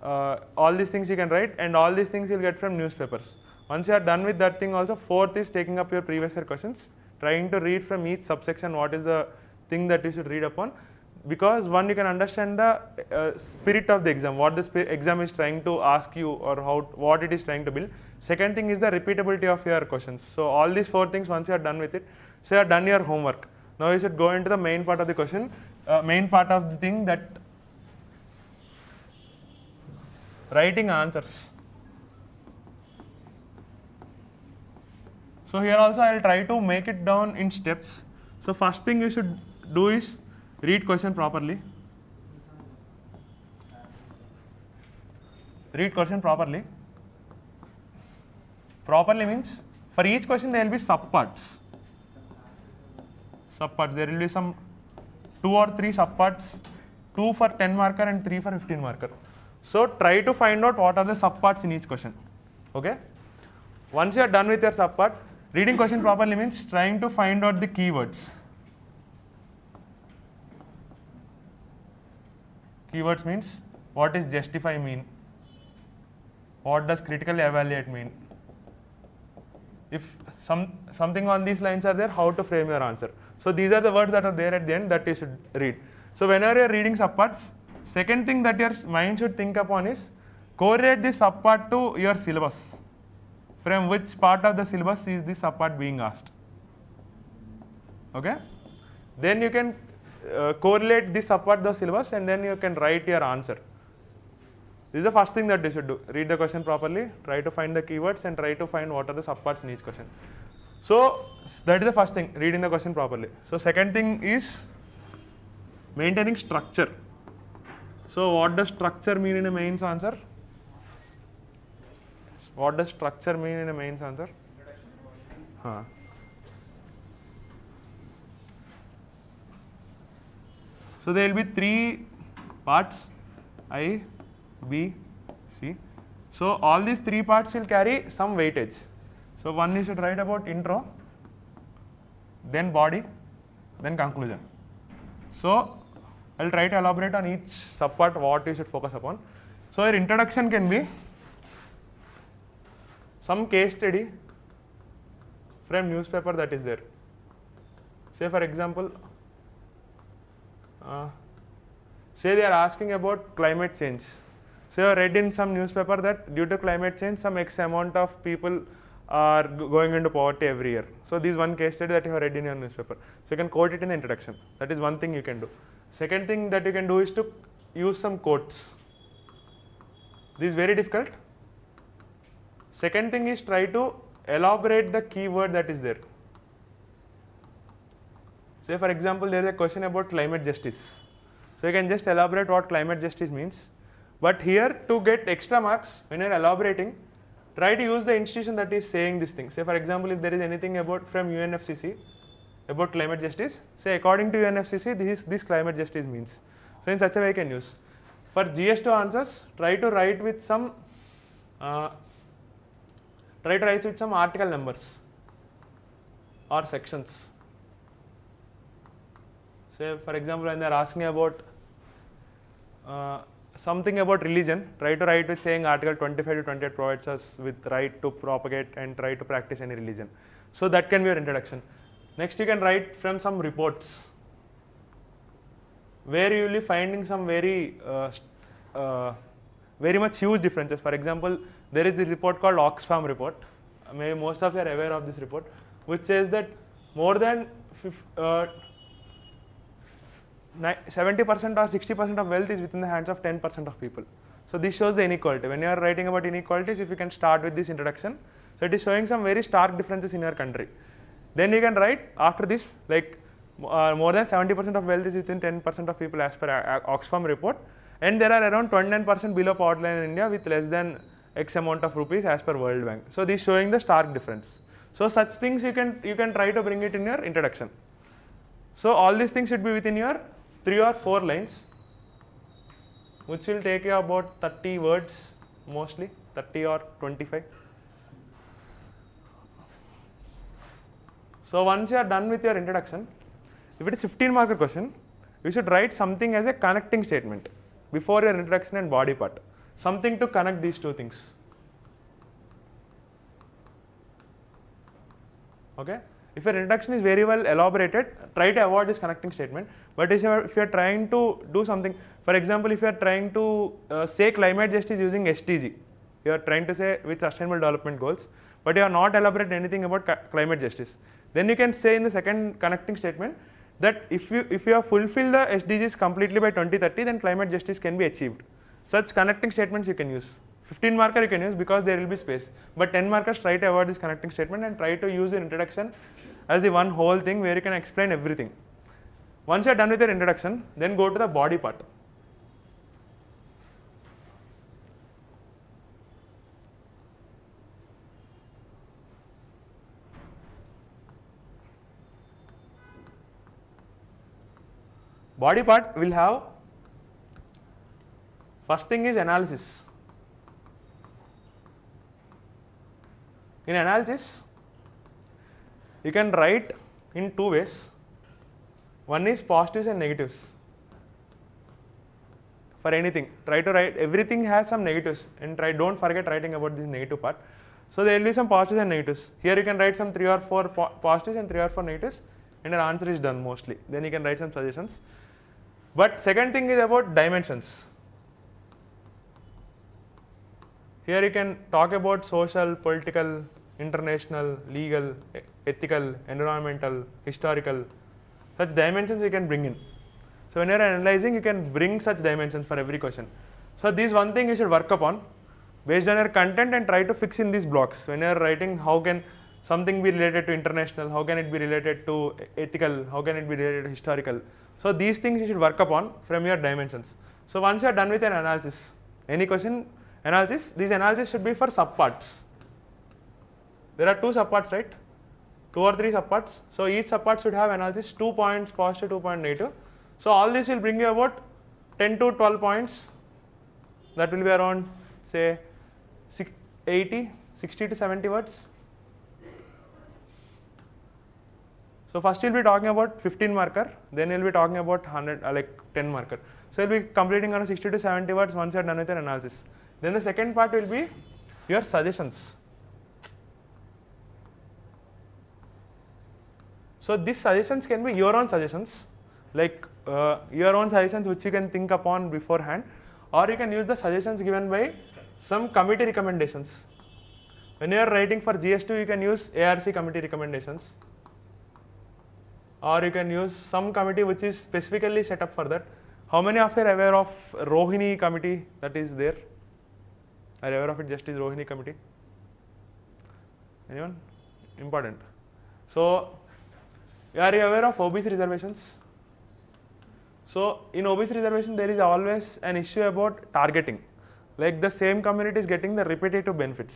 all these things you can write, and all these things you'll get from newspapers. Once you are done with that thing also, fourth is taking up your previous year questions, trying to read from each subsection what is the thing that you should read upon, because one, you can understand the spirit of the exam, what the exam is trying to ask you, or what it is trying to build. Second thing is the repeatability of your questions. So all these four things, once you are done with it, so you are done your homework. Now you should go into the main part of the question, main part of the thing, that writing answers. So here also I will try to make it down in steps. So first thing you should do is read question properly. Read question properly. Properly means for each question there will be subparts. Subparts, there will be some 2 or 3 subparts, 2 for 10 marker and 3 for 15 marker. So try to find out what are the subparts in each question. Okay. Once you are done with your subpart, reading question properly means trying to find out the keywords. Keywords means what is justify mean? What does critically evaluate mean? If something on these lines are there, how to frame your answer. So these are the words that are there at the end that you should read. So whenever you are reading subparts, second thing that your mind should think upon is correlate this subpart to your syllabus. From which part of the syllabus is this subpart being asked? Okay? Then you can correlate this subpart to the syllabus, and then you can write your answer. This is the first thing that you should do. Read the question properly, try to find the keywords, and try to find what are the subparts in each question. So that is the first thing, reading the question properly. So second thing is maintaining structure. So what does structure mean in a mains answer? What does structure mean in a mains answer? So there will be 3 parts, I, B, C. So all these 3 parts will carry some weightage. So one you should write about intro, then body, then conclusion. So I'll try to elaborate on each subpart what you should focus upon. So your introduction can be some case study from newspaper that is there. Say for example, say they are asking about climate change. So you read in some newspaper that due to climate change some X amount of people are going into poverty every year. So this is one case study that you have read in your newspaper. So you can quote it in the introduction. That is one thing you can do. Second thing that you can do is to use some quotes. This is very difficult. Second thing is try to elaborate the keyword that is there. Say for example, there is a question about climate justice. So you can just elaborate what climate justice means. But here to get extra marks when you are elaborating, try to use the institution that is saying this thing. Say for example, if there is anything about from UNFCCC about climate justice, say according to UNFCCC this climate justice means. So in such a way you can use. For GS2 answers, try to write with some article numbers or sections. Say for example, when they are asking about something about religion, try to write with saying article 25 to 28 provides us with right to propagate and try to practice any religion. So that can be your introduction. Next you can write from some reports where you will be finding some very much huge differences. For example, there is this report called Oxfam report. Maybe most of you are aware of this report, which says that more than 70% or 60% of wealth is within the hands of 10% of people. So this shows the inequality. When you are writing about inequalities, if you can start with this introduction, so it is showing some very stark differences in your country. Then you can write after this like more than 70% of wealth is within 10% of people as per Oxfam report, and there are around 29% below poverty line in India with less than X amount of rupees as per World Bank. So this is showing the stark difference. So such things you can try to bring it in your introduction. So all these things should be within your 3 or 4 lines, which will take you about 30 words mostly, 30 or 25. So once you are done with your introduction, if it is 15-marker question, you should write something as a connecting statement before your introduction and body part, something to connect these two things. Okay? If your introduction is very well elaborated, try to avoid this connecting statement. But if you are trying to do something, for example, if you are trying to say climate justice using SDG, you are trying to say with Sustainable Development Goals, but you are not elaborate anything about climate justice, then you can say in the second connecting statement that if you have fulfilled the SDGs completely by 2030, then climate justice can be achieved. Such connecting statements you can use. 15-marker you can use because there will be space, but 10 markers try to avoid this connecting statement and try to use an introduction as the one whole thing where you can explain everything. Once you are done with your introduction, then go to the body part. Body part will have, first thing is analysis. In analysis, you can write in 2 ways. One is positives and negatives. For anything, try to write, everything has some negatives, and don't forget writing about this negative part. So there will be some positives and negatives. Here you can write some 3 or 4 positives and 3 or 4 negatives, and your answer is done mostly. Then you can write some suggestions. But second thing is about dimensions. Here you can talk about social, political, international, legal, ethical, environmental, historical. Such dimensions you can bring in. So when you are analyzing, you can bring such dimensions for every question. So this one thing you should work upon based on your content and try to fix in these blocks. When you are writing, how can something be related to international, how can it be related to ethical, how can it be related to historical. So these things you should work upon from your dimensions. So once you are done with an analysis, any question analysis, these analysis should be for subparts. There are 2 subparts, right? 2 or 3 subparts. So each subpart should have analysis, 2 points positive, 2 points negative. So all this will bring you about 10 to 12 points. That will be around say 60 to 70 words. So first we'll be talking about 15 marker, then we'll be talking about 100 like 10 marker. So you'll be completing around 60 to 70 words once you're done with your analysis. Then the second part will be your suggestions. So these suggestions can be your own suggestions, like your own suggestions which you can think upon beforehand, or you can use the suggestions given by some committee recommendations. When you are writing for GS2, you can use ARC committee recommendations, or you can use some committee which is specifically set up for that. How many of you are aware of Rohini committee that is there? Are you aware of it? Just is Rohini committee. Anyone? Important. So, are you aware of OBC reservations? So, in OBC reservation, there is always an issue about targeting. Like the same community is getting the repetitive benefits.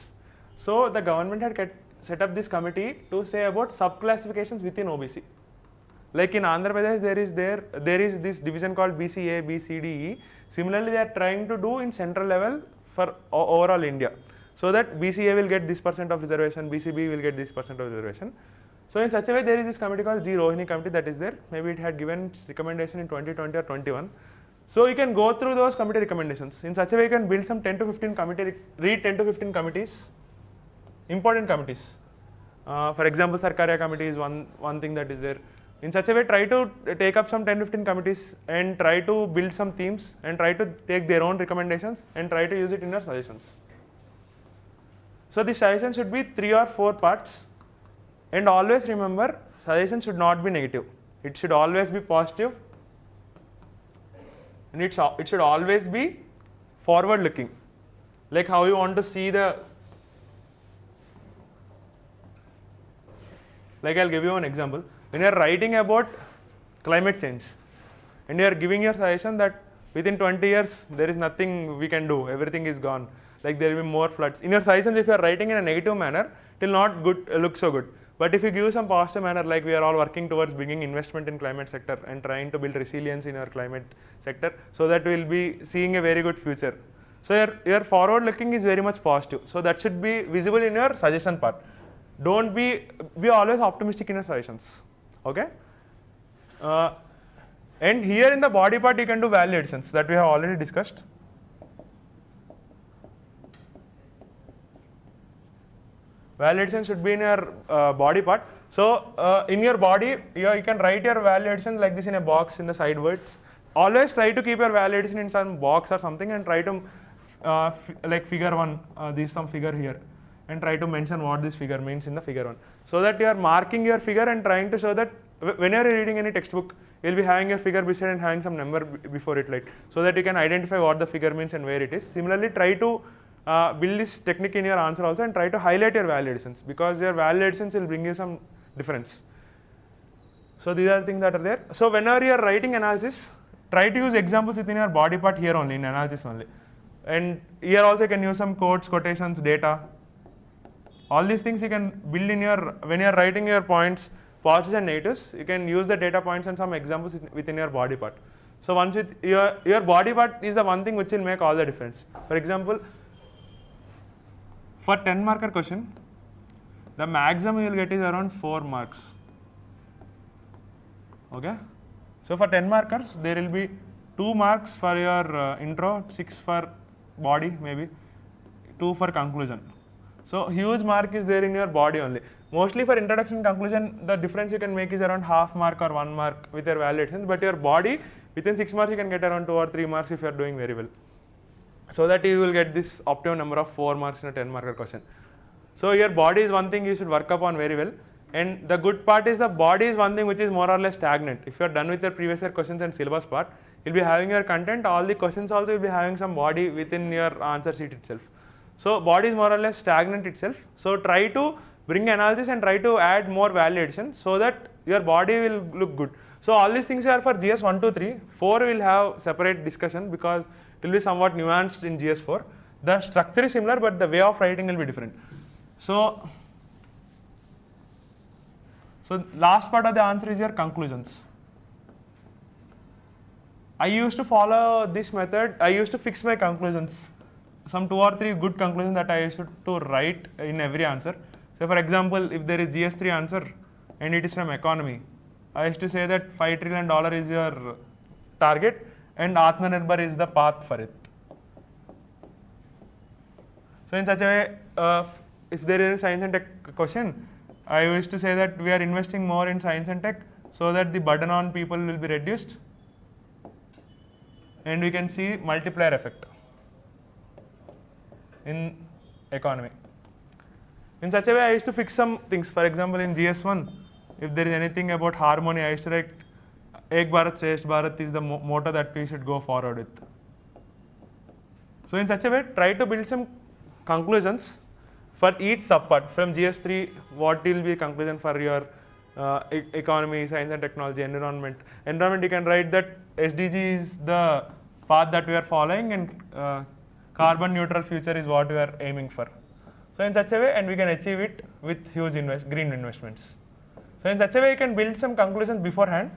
So, the government had set up this committee to say about sub-classifications within OBC. Like in Andhra Pradesh, there is this division called BCA, BCDE. Similarly, they are trying to do in central level for overall India. So that BCA will get this percent of reservation, BCB will get this percent of reservation. So in such a way, there is this committee called G Rohini committee that is there. Maybe it had given recommendation in 2020 or 21. So you can go through those committee recommendations. In such a way, you can build some 10 to 15 committee, read 10 to 15 committees, important committees. For example, Sarkaria committee is one thing that is there. In such a way, try to take up some 10 to 15 committees and try to build some themes and try to take their own recommendations and try to use it in your suggestions. So the suggestion should be 3 or 4 parts, and always remember, suggestion should not be negative. It should always be positive, and it should always be forward looking, like how you want to see the, like I'll give you an example. When you are writing about climate change and you are giving your suggestion that within 20 years there is nothing we can do, everything is gone, like there will be more floods. In your suggestions, if you are writing in a negative manner, it will not look so good. But if you give some positive manner, like we are all working towards bringing investment in climate sector and trying to build resilience in our climate sector, so that we will be seeing a very good future. So your forward looking is very much positive. So that should be visible in your suggestion part. Don't be always optimistic in your suggestions. Okay. And here in the body part, you can do value additions that we have already discussed. Value addition should be in your body part. So in your body, you can write your value addition like this in a box in the sideways. Always try to keep your value addition in some box or something and try to like figure 1, this is some figure here, and try to mention what this figure means in the figure 1. So that you are marking your figure and trying to show that when you are reading any textbook, you will be having your figure beside and having some number before it, like, so that you can identify what the figure means and where it is. Similarly, try to build this technique in your answer also and try to highlight your value additions, because your value additions will bring you some difference. So these are things that are there. So whenever you are writing analysis, try to use examples within your body part here only, in analysis only. And here also you can use some quotes, quotations, data. All these things you can build in your, when you are writing your points, positives and negatives, you can use the data points and some examples within your body part. So once with your body part is the one thing which will make all the difference. For example, for 10 marker question, the maximum you will get is around 4 marks. Okay. So for 10 markers, there will be 2 marks for your intro, 6 for body, maybe 2 for conclusion. So huge mark is there in your body only. Mostly for introduction and conclusion, the difference you can make is around half mark or 1 mark with your value additions, but your body, within 6 marks you can get around 2 or 3 marks if you are doing very well. So that you will get this optimum number of 4 marks in a 10 marker question. So your body is one thing you should work upon very well. And the good part is the body is one thing which is more or less stagnant. If you are done with your previous year questions and syllabus part, you will be having your content, all the questions also will be having some body within your answer sheet itself. So body is more or less stagnant itself. So try to bring analysis and try to add more value addition so that your body will look good. So all these things are for GS 1, 2, 3. 4 will have separate discussion because it will be somewhat nuanced in GS 4. The structure is similar, but the way of writing will be different. So last part of the answer is your conclusions. I used to follow this method. I used to fix my conclusions. Some 2 or 3 good conclusions that I used to write in every answer. So for example, if there is GS3 answer and it is from economy, I used to say that $5 trillion is your target and Atmanirbhar is the path for it. So in such a way, if there is a science and tech question, I used to say that we are investing more in science and tech so that the burden on people will be reduced and we can see multiplier effect in economy. In such a way, I used to fix some things. For example, in GS1, if there is anything about harmony, I used to write Ek Bharat Shresth Bharat is the motto that we should go forward with. So in such a way, try to build some conclusions for each subpart. From GS3, what will be conclusion for your economy, science and technology, environment. Environment, you can write that SDG is the path that we are following and carbon neutral future is what we are aiming for. So in such a way, and we can achieve it with huge green investments. So in such a way, you can build some conclusions beforehand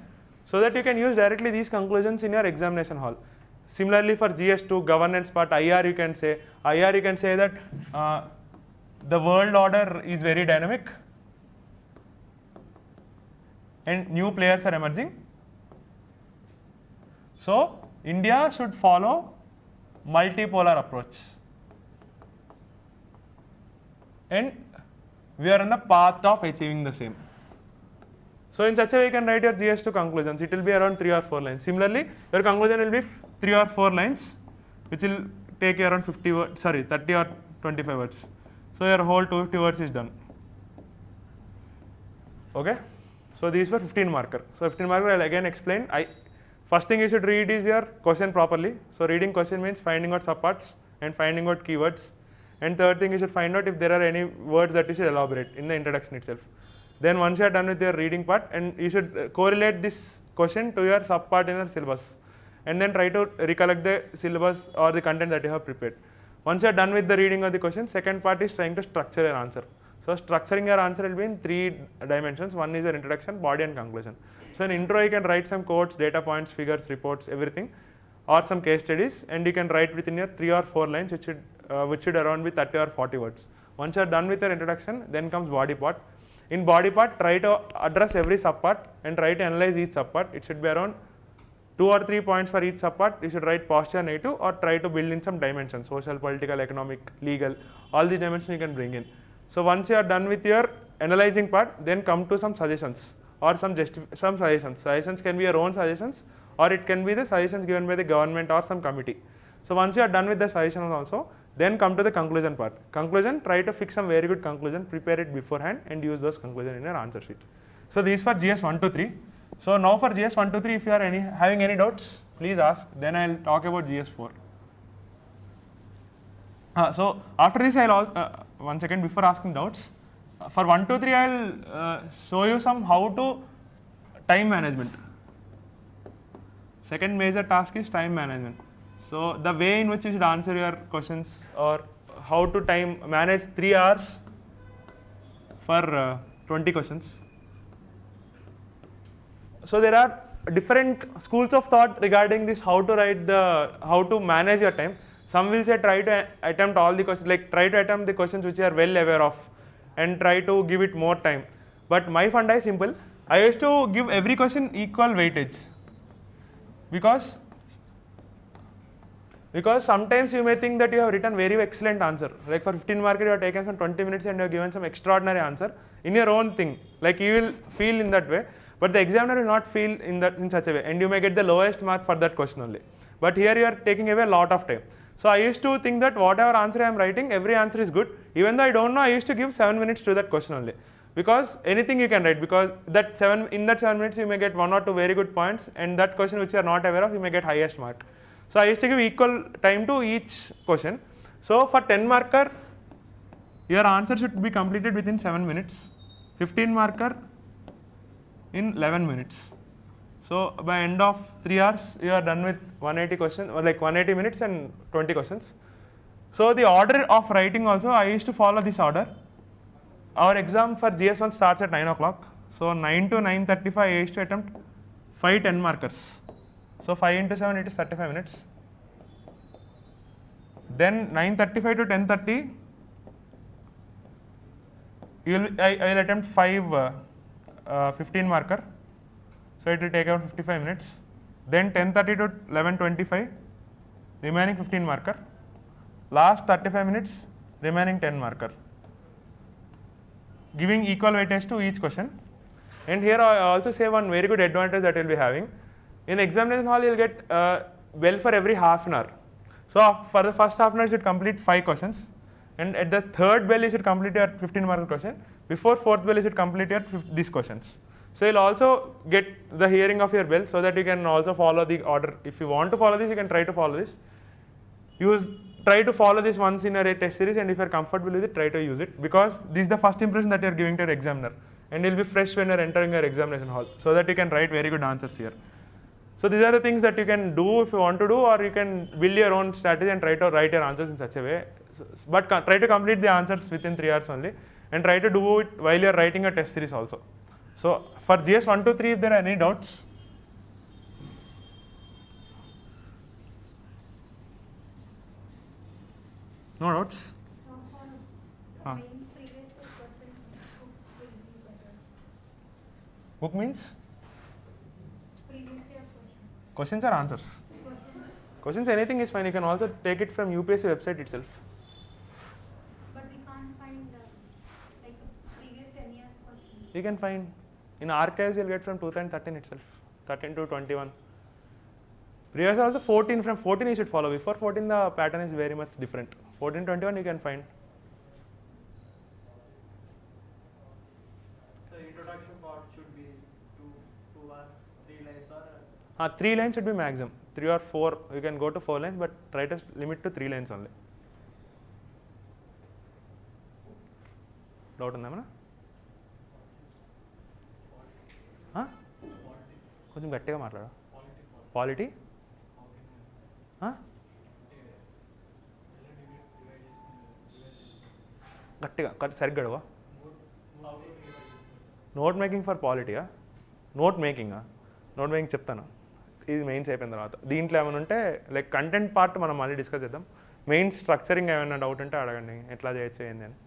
so that you can use directly these conclusions in your examination hall. Similarly, for GS2 governance part, IR you can say that the world order is very dynamic and new players are emerging. So India should follow multipolar approach. And we are on the path of achieving the same. So in such a way, you can write your GS2 conclusions. It will be around 3 or 4 lines. Similarly, your conclusion will be 3 or 4 lines, which will take you around 30 or 25 words. So your whole 250 words is done. Okay. So these were 15 marker. So 15 marker, I'll again explain. First thing you should read is your question properly. So reading question means finding out subparts and finding out keywords. And third thing, you should find out if there are any words that you should elaborate in the introduction itself. Then once you are done with your reading part, and you should correlate this question to your subpart in your syllabus, and then try to recollect the syllabus or the content that you have prepared. Once you are done with the reading of the question, second part is trying to structure your answer. So structuring your answer will be in 3 dimensions. One is your introduction, body and conclusion. So in intro, you can write some quotes, data points, figures, reports, everything, or some case studies, and you can write within your 3 or 4 lines, which should around be 30 or 40 words. Once you are done with your introduction, then comes body part. In body part, try to address every subpart and try to analyze each subpart. It should be around 2 or 3 points for each subpart. You should write positive, negative, or try to build in some dimensions: social, political, economic, legal. All these dimensions you can bring in. So once you are done with your analyzing part, then come to some suggestions or some suggestions. Suggestions can be your own suggestions, or it can be the suggestions given by the government or some committee. So once you are done with the suggestions also, then come to the conclusion part. Conclusion, try to fix some very good conclusion, prepare it beforehand and use those conclusion in your answer sheet. So these for GS 1 to 3. So now for GS 1 to 3, if you are having any doubts, please ask. Then I will talk about GS 4. So after this, I will 1 second before asking doubts. For 1 to 3, I will show you some how to time management. Second major task is time management. So the way in which you should answer your questions, or how to manage 3 hours for 20 questions. So there are different schools of thought regarding this, how to manage your time. Some will say try to attempt all the questions, like try to attempt the questions which you are well aware of and try to give it more time. But my funda is simple. I used to give every question equal weightage, because sometimes you may think that you have written very excellent answer. Like for 15 marker, you have taken some 20 minutes and you have given some extraordinary answer in your own thing. Like you will feel in that way, but the examiner will not feel in such a way, and you may get the lowest mark for that question only. But here you are taking away a lot of time. So I used to think that whatever answer I am writing, every answer is good. Even though I don't know, I used to give 7 minutes to that question only. Because anything you can write, because in that 7 minutes you may get 1 or 2 very good points, and that question which you are not aware of, you may get highest mark. So I used to give equal time to each question. So for 10 marker, your answer should be completed within 7 minutes. 15 marker in 11 minutes. So by end of 3 hours, you are done with 180 questions, or like 180 minutes and 20 questions. So the order of writing also, I used to follow this order. Our exam for GS1 starts at 9 o'clock. So 9 to 9:35, I used to attempt 5 10 markers. So 5 into 7, it is 35 minutes. Then 9:35 to 10:30, I will attempt 5 15 marker. So it will take around 55 minutes. Then 10:30 to 11:25, remaining 15 marker. Last 35 minutes, remaining 10 marker. Giving equal weightage to each question. And here I also say one very good advantage that you'll be having. In examination hall, you'll get bell for every half an hour. So for the first half an hour, you should complete 5 questions. And at the third bell, you should complete your 15 marker question. Before fourth bell, you should complete your these questions. So you'll also get the hearing of your bell so that you can also follow the order. If you want to follow this, you can try to follow this. Try to follow this once in a test series, and if you're comfortable with it, try to use it, because this is the first impression that you're giving to your examiner, and you'll be fresh when you're entering your examination hall, so that you can write very good answers here. So these are the things that you can do if you want to do, or you can build your own strategy and try to write your answers in such a way. But try to complete the answers within 3 hours only, and try to do it while you're writing a test series also. So for GS 1, 2, 3, if there are any doubts. No doubts? Book means? Questions or answers? Questions, anything is fine. You can also take it from UPSC website itself. But we can't find like previous 10 years questions. You can find. In archives, you'll get from 2013 itself, 13 to 21. Previous also 14, from 14 you should follow. Before 14, the pattern is very much different. 14, 21 you can find. So introduction part should be 2 or 3 lines or? 3 lines should be maximum. 3 or 4, you can go to 4 lines, but try to limit to 3 lines only. Doubt undamana? కొంచెం గట్టిగా మాట్లాడా. Polity గట్టిగా సరిగ్గా అడవా. Note making for పాలిటీయా? Note making చెప్తాను, ఇది mains అయిపోయిన తర్వాత. దీంట్లో ఏమైనా ఉంటే లైక్ కంటెంట్ పార్ట్ మనం మళ్ళీ డిస్కస్ చేద్దాం. మెయిన్ స్ట్రక్చరింగ్ ఏమైనా డౌట్ ఉంటే అడగండి, ఎట్లా చేయొచ్చు ఏంది అని.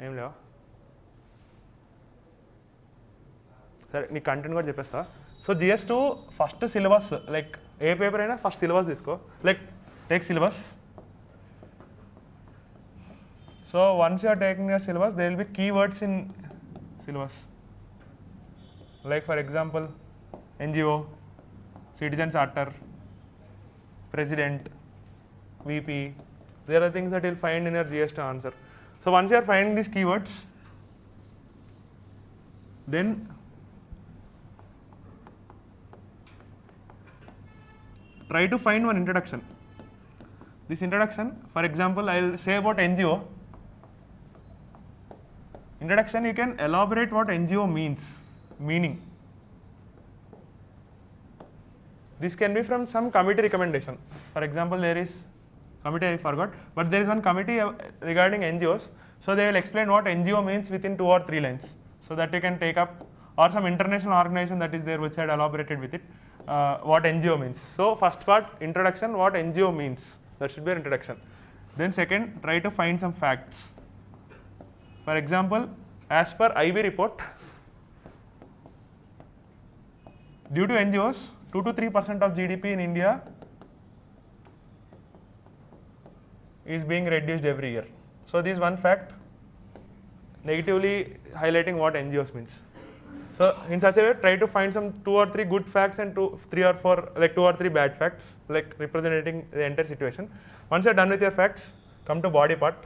ఏం లేవా? సరే, నీ కంటెంట్ కూడా చెప్పేస్తా. So GS2 first syllabus, like a paper అయినా ఫస్ట్ సిలబస్ తీసుకో. Like take syllabus. So once you are taking your syllabus, they will be keywords in syllabus. Like for example, NGO, citizen charter, president, VP. There are things that you'll find in your GS2 answer. So once you are finding these keywords, then try to find one introduction. This introduction, for example, I will say about NGO. Introduction, you can elaborate what NGO means, meaning. This can be from some committee recommendation. For example, there is committee, I forgot, but there is one committee regarding NGOs. So they will explain what NGO means within 2 or 3 lines, so that you can take up, or some international organization that is there which had elaborated with it what NGO means. So first part, introduction, what NGO means, that should be an introduction. Then second, try to find some facts. For example, as per IB report, due to NGOs, 2 to 3% of GDP in India is being reduced every year. So this is one fact, negatively highlighting what NGOs means. So in such a way, try to find some 2 or 3 good facts and 2 or 3 bad facts, like representing the entire situation. Once you're done with your facts, come to body part.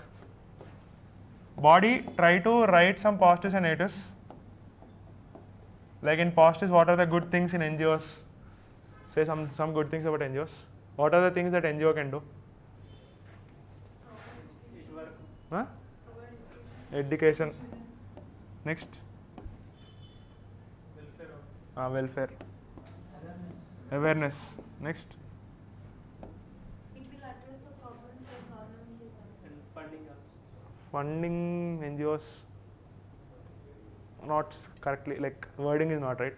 Body, try to write some positives and negatives. Like in positives, what are the good things in NGOs? Say some good things about NGOs. What are the things that NGO can do? Education. Next. Welfare. Awareness. Next. It will address the problems that government is having. And funding also. Funding NGOs, not correctly, like wording is not right.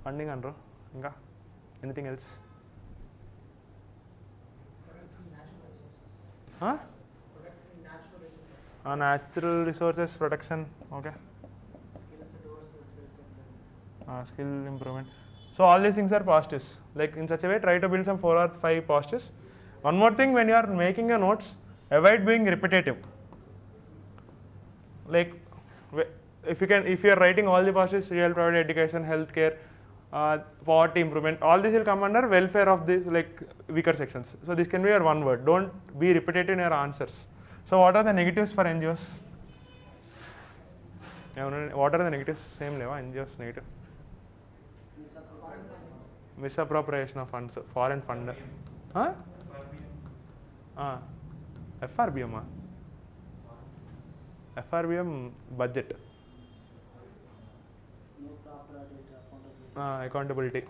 Funding andro. Inga anything else? natural resources protection, okay. Skills towards the self-employment. Skill improvement. So all these things are positives. Like in such a way, try to build some 4 or 5 positives. One more thing, when you are making your notes, avoid being repetitive. Like if you are writing all the positives, real private education, healthcare, poverty improvement, all this will come under welfare of these like weaker sections. So this can be your one word. Don't be repetitive in your answers. So what are the negatives for NGOs? What are the negatives? Same level, NGOs negative. Misappropriation of funds, foreign funder. Huh? FRBM. FRBM budget. No proper data Accountability.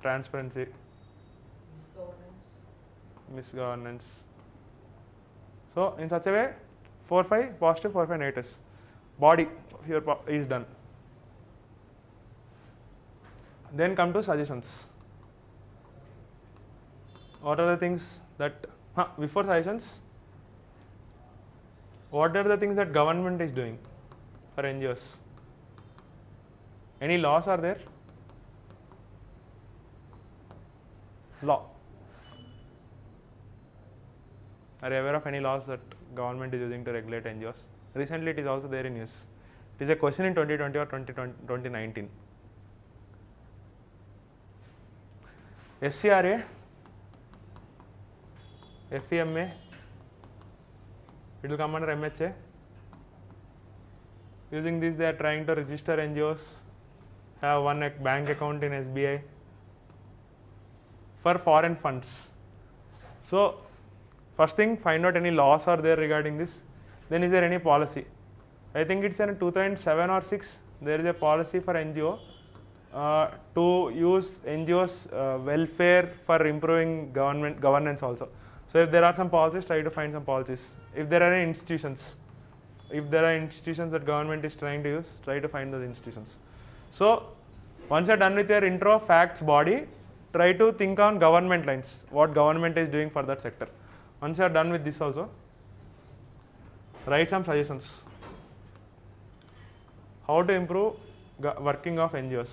Transparency. Misgovernance. So in such a way, 4-5 positive, 4-5 negatives. Body here is done. Then come to suggestions. What are the things that before suggestions? What are the things that government is doing for NGOs? Any laws are there? Law. Are you aware of any laws that government is using to regulate NGOs? Recently it is also there in news. It is a question in 2020 or 2019. FCRA, FEMA, it will come under MHA. Using this, they are trying to register NGOs, have one bank account in SBI for foreign funds. So, first thing, find out any laws are there regarding this. Then, is there any policy? I think it's in 2007 or 6. There is a policy for NGO to use NGOs welfare for improving governance also. So if there are some policies, try to find some policies. If there are any institutions, that government is trying to use, try to find those institutions. So once you are done with your intro, facts, body, try to think on government lines, what government is doing for that sector. Once you are done with this also, write some suggestions. How to improve working of NGOs.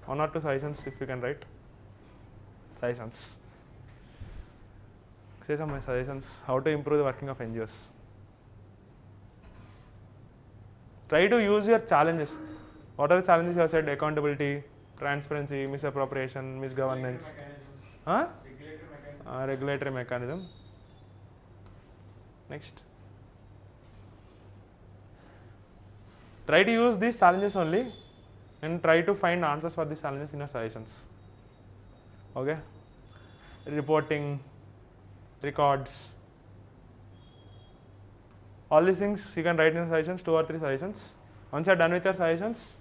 1 or 2 suggestions if you can write. Suggestions. Say some suggestions how to improve the working of NGOs. Try to use your challenges. What are the challenges you have said? Accountability, transparency, misappropriation, misgovernance. Regulatory mechanism. Next. Try to use these challenges only and try to find answers for these challenges in your suggestions. Okay? Reporting, records, all these things you can write in your suggestions, 2 or 3 suggestions. Once you are done with your suggestions,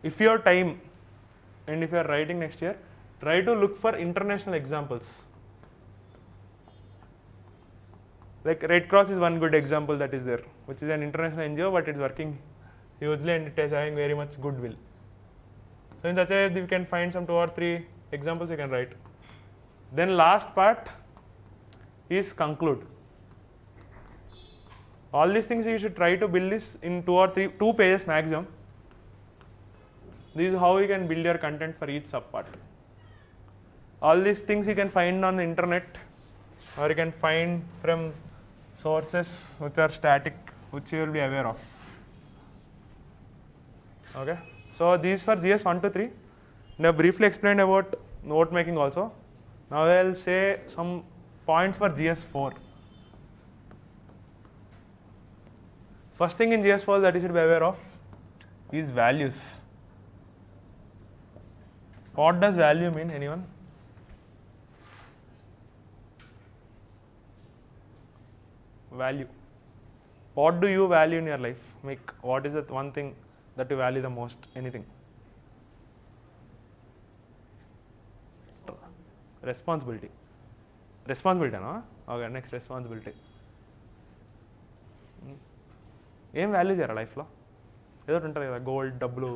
if you have time and if you are writing next year, try to look for international examples. Like Red Cross is one good example that is there, which is an international NGO, but it is working hugely and it is having very much goodwill. So in such a way, you can find some 2 or 3 examples you can write. Then last part is conclude. All these things you should try to build this in 2 or 3, 2 pages maximum. This is how you can build your content for each subpart. All these things you can find on the internet, or you can find from sources which are static, which you will be aware of. Okay, so these for GS 1 to 3. Now briefly explained about note making also. Now I will say some points for GS 4. First thing in GS 4 that you should be aware of is values. What does value mean? Anyone? Value. What do you value in your life? What is the one thing that you value the most? Anything? Responsibility. Responsibility, no? Okay, next, responsibility. ఏం values చేయరా లైఫ్లో? ఏదో ఉంటుంది కదా, gold, డబ్బులు,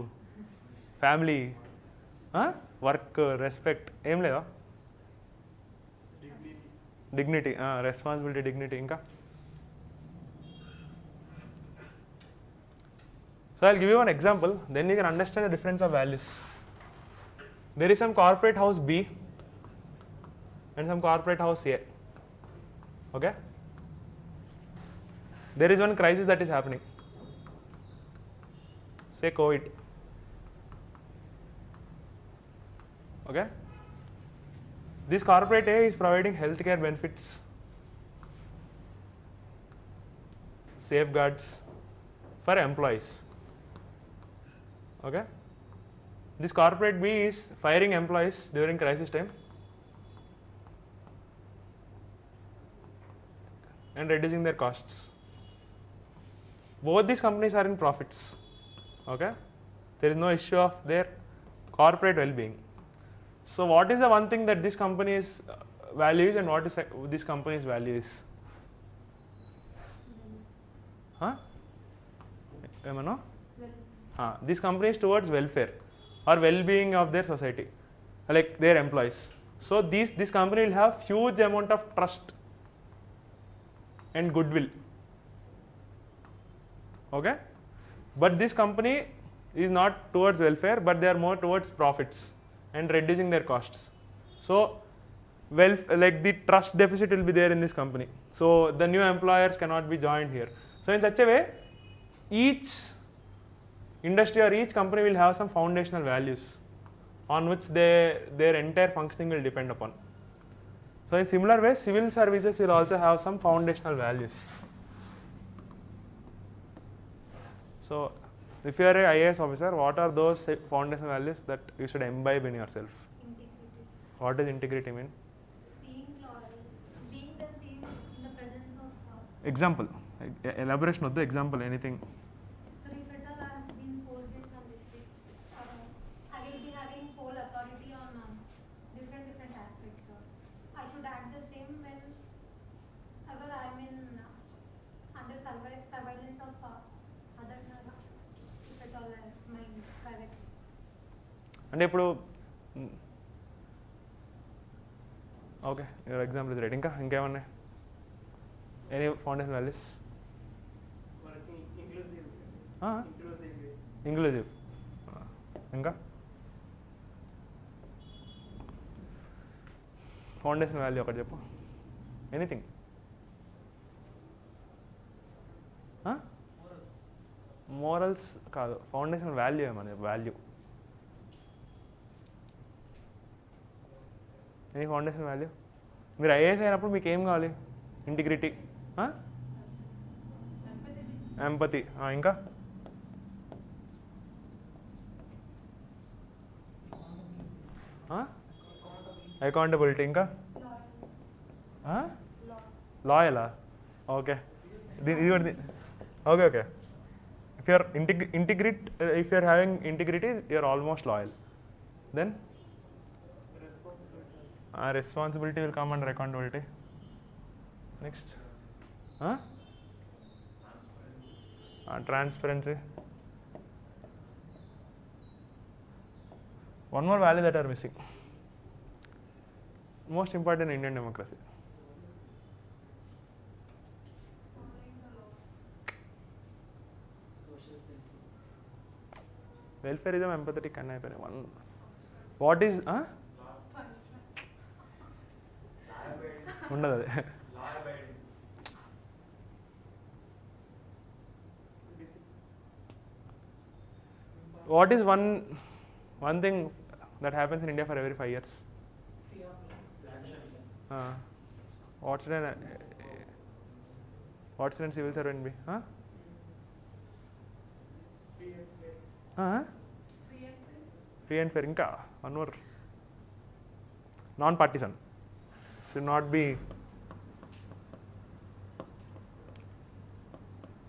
family, work, respect, ఏం లేదా? dignity, responsibility, dignity, inka. So I'll give you one example, then you can understand the difference of values. There is some corporate house B and some corporate house A. Okay? There is one crisis that is happening. Say COVID. Okay? This corporate A is providing healthcare benefits, safeguards for employees. Okay? This corporate B is firing employees during crisis time and reducing their costs. Both these companies are in profits. Okay? There is no issue of their corporate well-being. So what is the one thing that this company's values and what is this company's values? Huh? Emano? This company is towards welfare or well-being of their society, like their employees. So this company will have huge amount of trust and goodwill. Okay? But this company is not towards welfare, but they are more towards profits and reducing their costs. So like the trust deficit will be there in this company. So the new employers cannot be joined here. So in such a way, each industry or each company will have some foundational values on which their entire functioning will depend upon. So in similar way, civil services will also have some foundational values. So if you are a IAS officer, what are those foundational values that you should imbibe in yourself? Integrity. What does integrity mean? Being loyal. Being the same in the presence of Example. Elaboration of the example, anything. So if at all I have been posed in some district, I will be having full authority on different aspects. I should act the same whenever I am in under surveillance of other, if at all my private. And ఇప్పుడు okay your example is right. ఇంకేమన్నాయి? Any foundation values? Inclusive. ఇంకా foundation value ఒకటి చెప్పు. Anything. Morals కాదు, foundation value ఏమన్నా? Value. Any foundation value? మీరు IAS అయినప్పుడు మీకు ఏం కావాలి? ఇంటిగ్రిటీ, ఎంపతి, ఇంకా అకౌంటబిలిటీ, ఇంకా లాయలా? ఓకే, ఇది okay okay. If you are if you are having integrity, you are almost loyal. Then responsibility will come under accountability. Next, transparency. One more value that are missing. Most important in Indian democracy. Welfareism, empathetic, and one. What is? ఉండదు అది. What is one thing that happens in India for every 5 years? What should a civil servant be? Free and fair. Inka one more. Non-partisan. Should not be.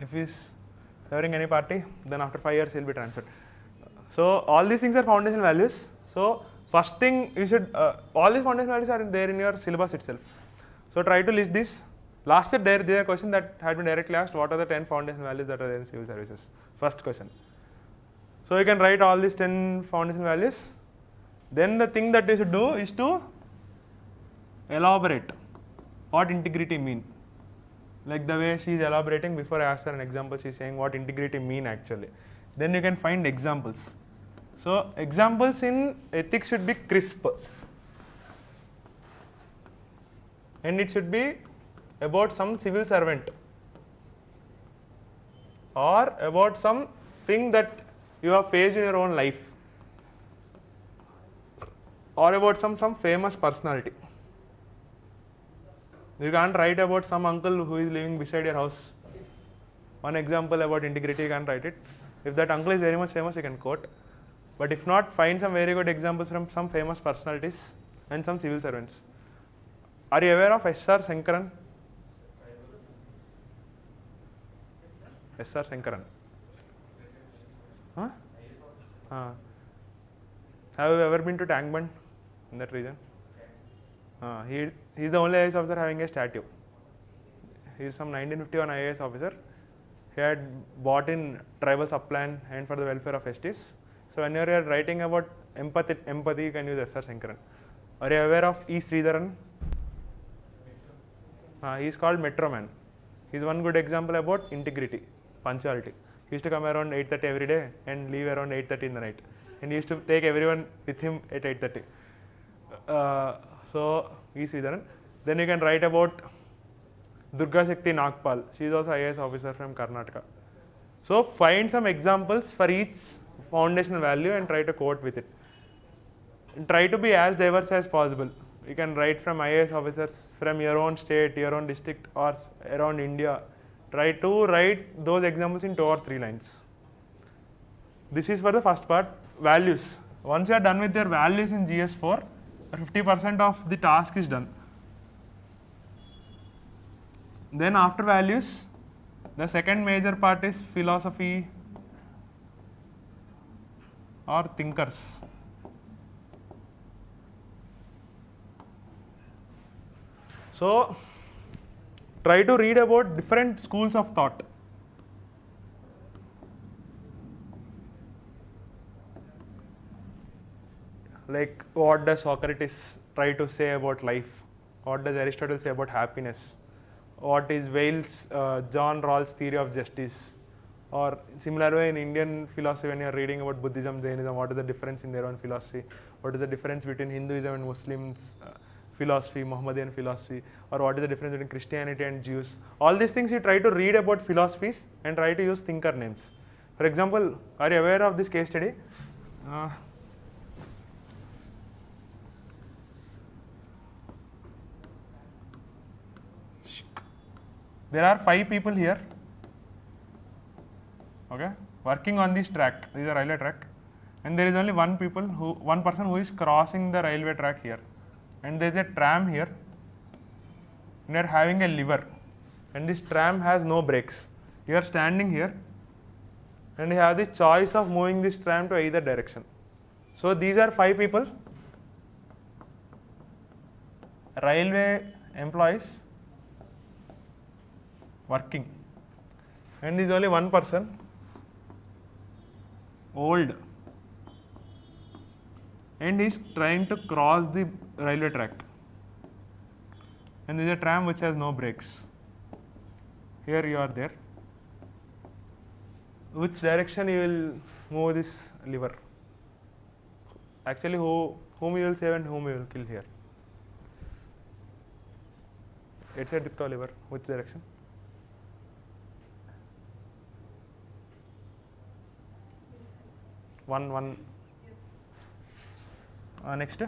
If he is serving any party, then after 5 years he will be transferred. So all these things are foundation values. So first thing you should, all these foundation values are there in your syllabus itself. So try to list this. Last year there is a question that had been directly asked, what are the 10 foundation values that are there in civil services? First question. So you can write all these 10 foundation values. Then the thing that you should do is to elaborate. what integrity mean. Like the way she is elaborating, before I ask her an example, she is saying what integrity mean actually. Then you can find examples. So examples in ethics should be crisp. And it should be about some civil servant or about something that you have faced in your own life or about some famous personality. You can't write about some uncle who is living beside your house. One example about integrity, you can't write it. If that uncle is very much famous, you can quote. But if not, find some very good examples from some famous personalities and some civil servants. Are you aware of S.R. Shankaran? S.R. Shankaran. Huh? Have you ever been to Tank Bund in that region? He is the only IAS officer having a statue. He is some 1951 IAS officer. He had bought in tribal subplan and for the welfare of STs. So when you are writing about empathy, you can use S.R. Shankaran. Are you aware of E. Sridharan? He is called Metro Man. He is one good example about integrity, punctuality. He used to come around 8:30 every day and leave around 8:30 in the night. And he used to take everyone with him at 8:30. So E. Sridharan. Then you can write about Durga Shakti Nagpal. She is also IAS officer from Karnataka. So find some examples for each foundational value and try to quote with it. And try to be as diverse as possible. You can write from IAS officers from your own state, your own district or around India. Try to write those examples in 2 or 3 lines. This is for the first part, values. Once you are done with your values in GS4, 50% of the task is done. Then after values, the second major part is philosophy or thinkers. So try to read about different schools of thought. Like what does Socrates try to say about life? What does Aristotle say about happiness? What is Wales, John Rawls' theory of justice? Or similar way in Indian philosophy, when you are reading about Buddhism, Jainism, what is the difference in their own philosophy? What is the difference between Hinduism and Muslims? Philosophy, Mohammedan philosophy, or what is the difference between Christianity and Jews? All these things you try to read about philosophies and try to use thinker names. For example, are you aware of this case study? There are 5 people here, okay, working on this track. This is a railway track, and there is only one person who is crossing the railway track here. And there is a tram here, and you are having a lever, and this tram has no brakes. You are standing here, and you have the choice of moving this tram to either direction. So these are 5 people, railway employees working, and there is only one person, old, and he is trying to cross the railway track, and there is a tram which has no brakes. Here you are there. Which direction you will move this lever? Actually, whom you will save and whom you will kill here? Right side dipta lever. Which direction? One. Next.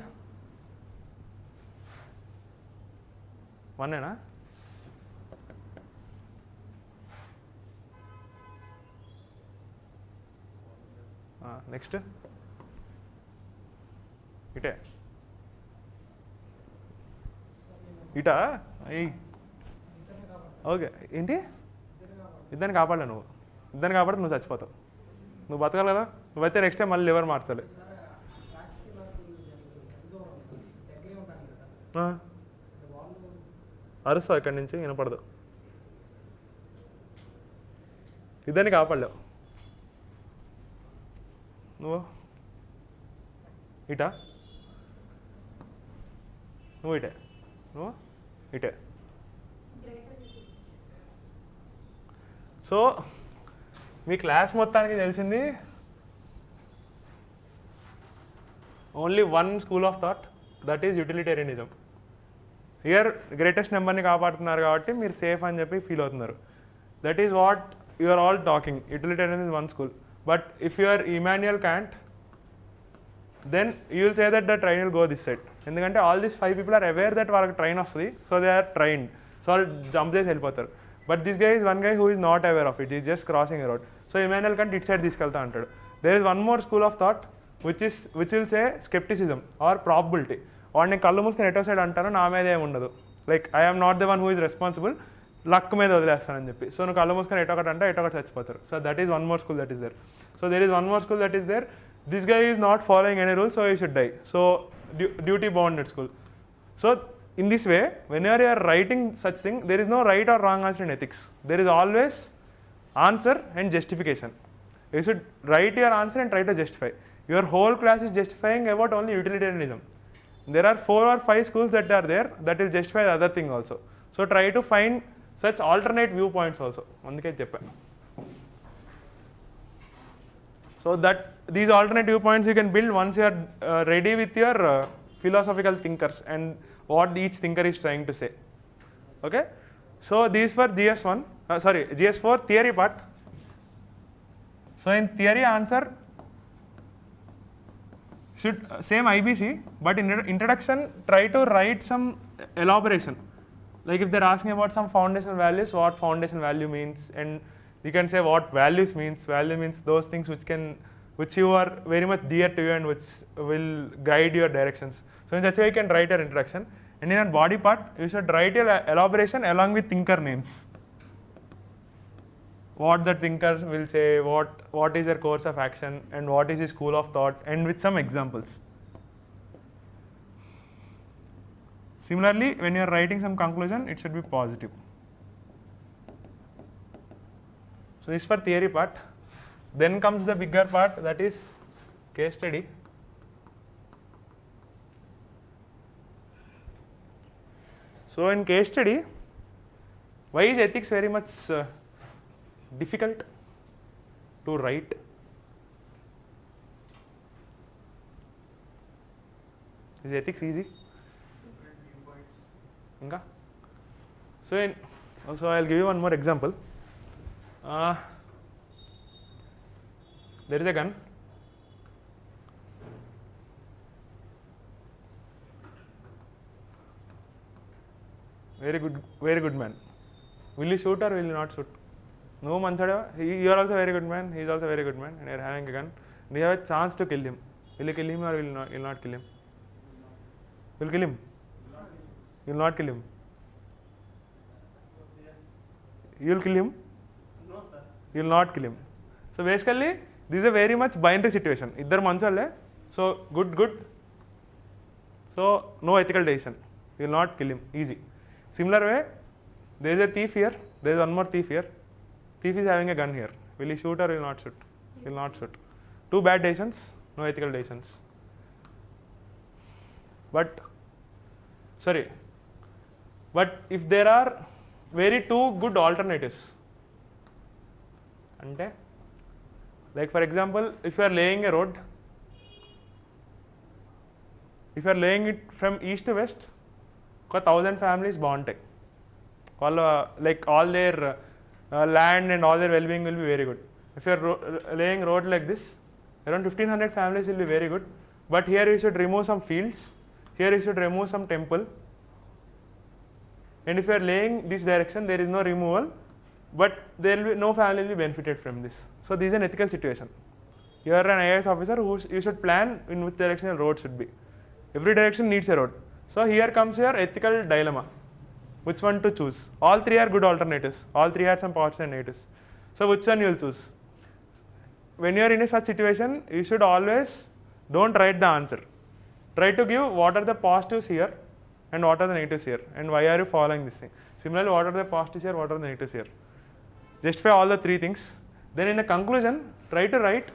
One na? Next. Ita? Okay. ఏంటి ఇద్దరిని కాపాడలే ఇద్దరిని కాపాడితే నువ్వు చచ్చిపోతావు. నువ్వు బతకాలి కదా, నువ్వైతే నెక్స్ట్ టైం మళ్ళీ లివర్ మార్చాలి. అరుస్తావు ఇక్కడి నుంచి, వినపడదు. ఇద్దరిని కాపాడలేవు. నువ్వు ఇటా, నువ్వు ఇటే, నువ్వు ఇటే. సో మీ క్లాస్ మొత్తానికి తెలిసింది only one school of thought, that is utilitarianism. Here greatest నెంబర్ని కాపాడుతున్నారు కాబట్టి మీరు సేఫ్ అని చెప్పి ఫీల్ అవుతున్నారు. That is what you are all talking. Utilitarian is one school. But if you are Immanuel Kant, then you will say that the train will go this side. ఎందుకంటే all these 5 people are aware that వాళ్ళకి train వస్తుంది, so they are trained, so వాళ్ళు jump చేసి వెళ్ళిపోతారు. But this guy is one guy who is not aware of it, is just crossing a road. So Immanuel Kant it side తీసుకెళ్తా అంటాడు. There is one more school of thought which will say scepticism or probability. వాడిని కళ్ళు మూసుకొని ఎటో side అంటాను, నా మీద ఏమి ఉండదు, like I am not the one who is responsible, luck మీద వదిలేస్తానని చెప్పి. సో నువ్వు కళ్ళు మూసుకొని ఎటో ఒకటి అంటే ఎటో ఒకటి చచ్చిపోతారు. So that is one more school that is there. So there is one more school that is there, this guy is not following any rule, so you should die. So duty bounded school. So in this way, whenever you are writing such thing, there is no right or wrong answer in ethics. There is always answer and justification. You should write your answer and try to justify. Your whole class is justifying about only utilitarianism. There are 4 or 5 schools that are there that will justify the other thing also. So try to find such alternate viewpoints also. Andike cheppanu. So that these alternate viewpoints you can build once you are ready with your philosophical thinkers and what each thinker is trying to say. Okay. So these were GS1, GS4 theory part. So in theory answer should same IBC, but in introduction try to write some elaboration. Like if they're asking about some foundational values, what foundation value means, and you can say what values means. Value means those things which you are very much dear to you and which will guide your directions. So in such a way you can write your introduction, and in a body part you should write your elaboration along with thinker names. What the thinker will say, what is their course of action, and what is his school of thought, and with some examples. Similarly, when you are writing some conclusion, it should be positive. So this is for theory part. Then comes the bigger part, that is case study. So in case study, why is ethics very much difficult to write? Is ethics easy? Inga? So I'll give you one more example. There is a gun. Very good man. Will you shoot or will you not shoot? No, Mansada, you are also a very good man, he is also a very good man, and you are having a gun. You have a chance to kill him. Will you kill him or will you not kill him? You will kill him? You will not kill him? You will kill him? No, sir. You will not kill him. So basically, this is a very much binary situation. Iddar manchalle, so good. So no ethical decision. You will not kill him. Easy. Similar way, there is a thief here. There is one more thief here. Thief is having a gun here. Will he shoot or will not shoot? Will not shoot. 2 bad decisions, no ethical decisions. But if there are very 2 good alternatives, ante, like for example, if you are laying a road, if you are laying it from east to west, 1,000 families బాగుంటాయి. Like all their land and all their well-being will be very good. If you are laying road like this, around 1,500 families will be very good. But here you should remove some fields. Here you should remove some temple. And if you are laying this direction, there is no removal, but there will be no family will be benefited from this. So this is an ethical situation. You are an IAS officer who you should plan in which direction your road should be. Every direction needs a road. So here comes your ethical dilemma. Which one to choose? All 3 are good alternatives. All 3 have some positives and negatives. So which one you will choose? When you are in a such situation, you should always don't write the answer. Try to give what are the positives here and what are the negatives here, and why are you following this thing. Similarly, what are the positives here, what are the negatives here. Justify all the 3 things. Then in the conclusion, try to write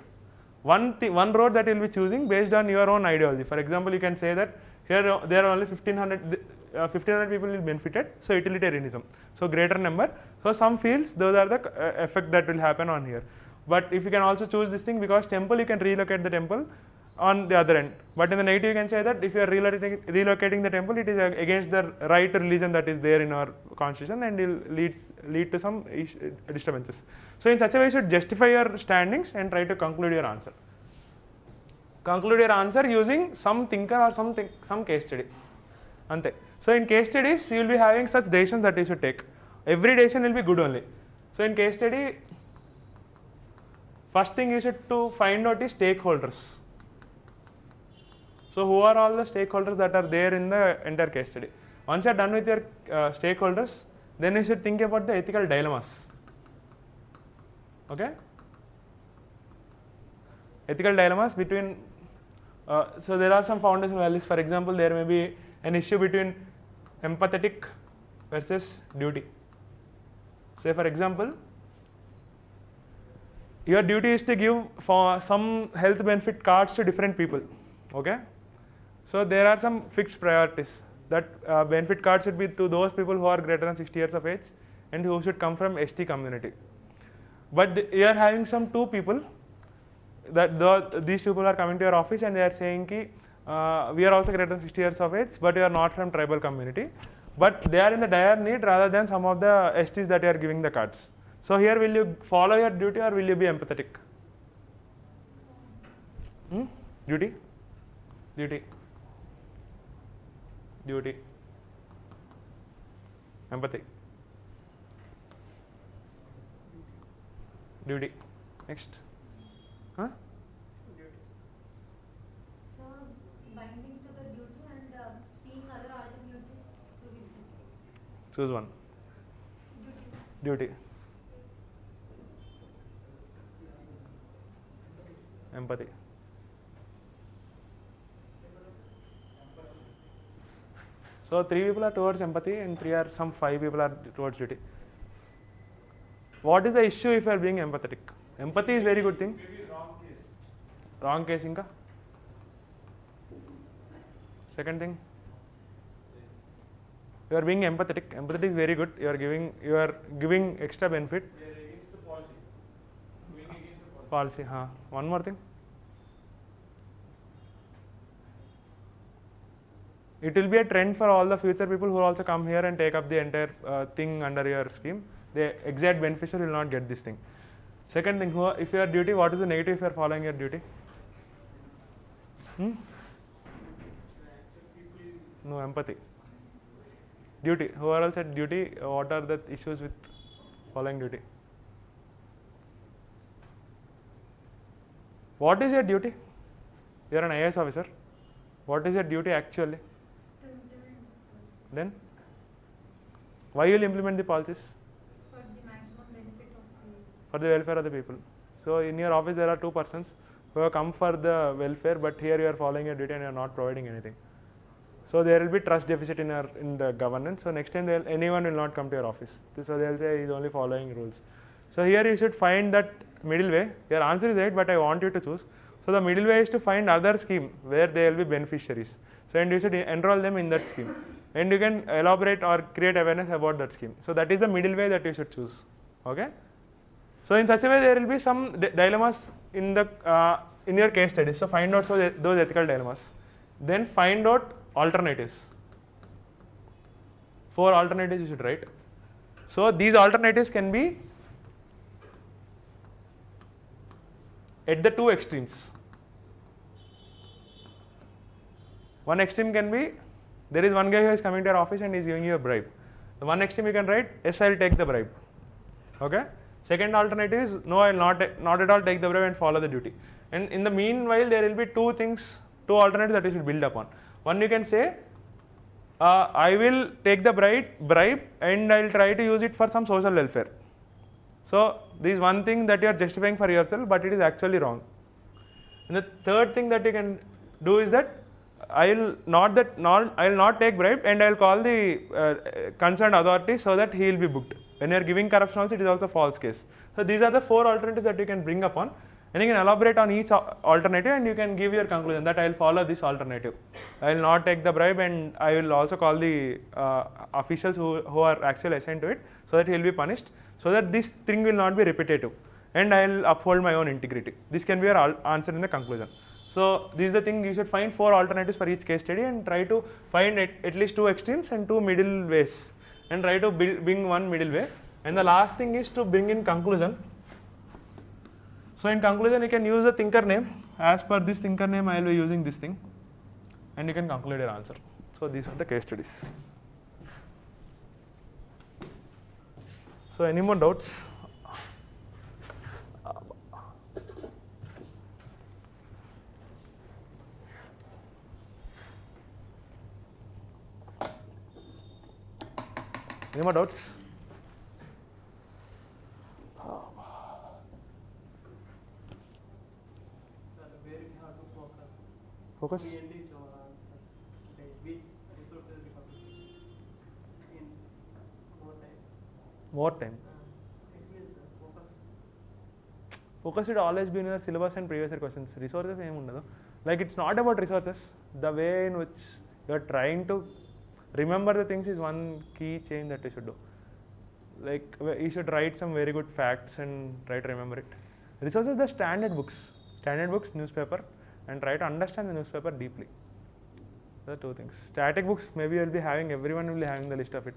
one road that you will be choosing based on your own ideology. For example, you can say that here there are only 1,500. 1,500 people will benefited, so utilitarianism. So greater number. So some fields, those are the effect that will happen on here. But if you can also choose this thing, because temple, you can relocate the temple on the other end. But in the negative, you can say that if you are relocating the temple, it is against the right religion that is there in our constitution, and will lead to some disturbances. So in such a way, you should justify your standings and try to conclude your answer. Conclude your answer using some thinker or some case study. Ante. So in case studies, you will be having such decisions that you should take. Every decision will be good only. So in case study, first thing you should to find out is stakeholders. So who are all the stakeholders that are there in the entire case study? Once you are done with your stakeholders, then you should think about the ethical dilemmas. Okay? Ethical dilemmas between, so there are some foundation values. For example, there may be an issue between empathetic versus duty. Say for example, your duty is to give for some health benefit cards to different people. Okay? So there are some fixed priorities that benefit cards should be to those people who are greater than 60 years of age and who should come from ST community. But you are having some two people that these people are coming to your office and they are saying ki, we are also greater than 60 years of age, but you are not from tribal community. But they are in the dire need rather than some of the STs that you are giving the cards. So here, will you follow your duty or will you be empathetic? Duty? Duty. Duty. Empathy. Duty. Next. Huh? So binding to the duty and seeing other alternatives to be. Choose one. Duty. Empathy. So 3 people are towards empathy and 5 people are towards duty. What is the issue if you are being empathetic? Empathy is very good thing. Maybe wrong case. Wrong case inka. Second thing, you are being empathetic. Empathy is very good. You are giving extra benefit. We are against the policy. Going against the Policy. policy. One more thing. It will be a trend for all the future people who will also come here and take up the entire thing under your scheme. The exact beneficiary will not get this thing. Second thing, if you are duty, what is the negative if you are following your duty? No, empathy. Duty. Whoever else said duty, what are the issues with following duty? What is your duty? You are an IAS officer. What is your duty actually? Then, why you will implement the policies? For the maximum benefit of the. For the welfare of the people. So in your office there are 2 persons who have come for the welfare, but here you are following your duty and you are not providing anything. So there will be trust deficit in the governance. So next time anyone will not come to your office. So they will say he is only following rules. So here you should find that middle way. Your answer is right, but I want you to choose. So the middle way is to find other scheme where they will be beneficiaries. So and you should enroll them in that scheme. And you can elaborate or create awareness about that scheme. So that is the middle way that you should choose. Okay? So in such a way there will be some dilemmas in your case studies. So find out those ethical dilemmas. Then find out alternatives. 4 alternatives you should write. So these alternatives can be at the 2 extremes. One extreme can be, there is one guy who is coming to your office and he is giving you a bribe. The one extreme you can write, yes, I will take the bribe. Okay? Second alternative is, no, I will not at all take the bribe and follow the duty. And in the meanwhile, there will be 2 alternatives that you should build upon. One, you can say, I will take the bribe and I will try to use it for some social welfare. So this is one thing that you are justifying for yourself, but it is actually wrong. And the third thing that you can do is that I will not take bribe and I will call the concerned authorities so that he will be booked. When you are giving corruption also, it is also false case. So these are the 4 alternatives that you can bring upon, and you can elaborate on each alternative and you can give your conclusion that I will follow this alternative. I will not take the bribe, and I will also call the officials who are actually assigned to it, so that he will be punished, so that this thing will not be repetitive, and I will uphold my own integrity. This can be your answer in the conclusion. So this is the thing, you should find 4 alternatives for each case study and try to find at least 2 extremes and 2 middle ways, and try to bring one middle way. And the last thing is to bring in conclusion. So in conclusion, you can use the thinker name. As per this thinker name, I will be using this thing, and you can conclude your answer. So these are the case studies. So any more doubts? Any more doubts? Where we have to focus. Focus? Mainly to our answer. Like which resources we have to in more time. More time. Actually, the focus. Focus should always be in your syllabus and previous year questions. Resources em undadu. Like it's not about resources. The way in which you are trying to remember the things is one key change that you should do. Like you should write some very good facts and try to remember it. Resources, the standard books, newspaper, and try to understand the newspaper deeply. The 2 things. Static books, maybe you'll be having, everyone will be having the list of it.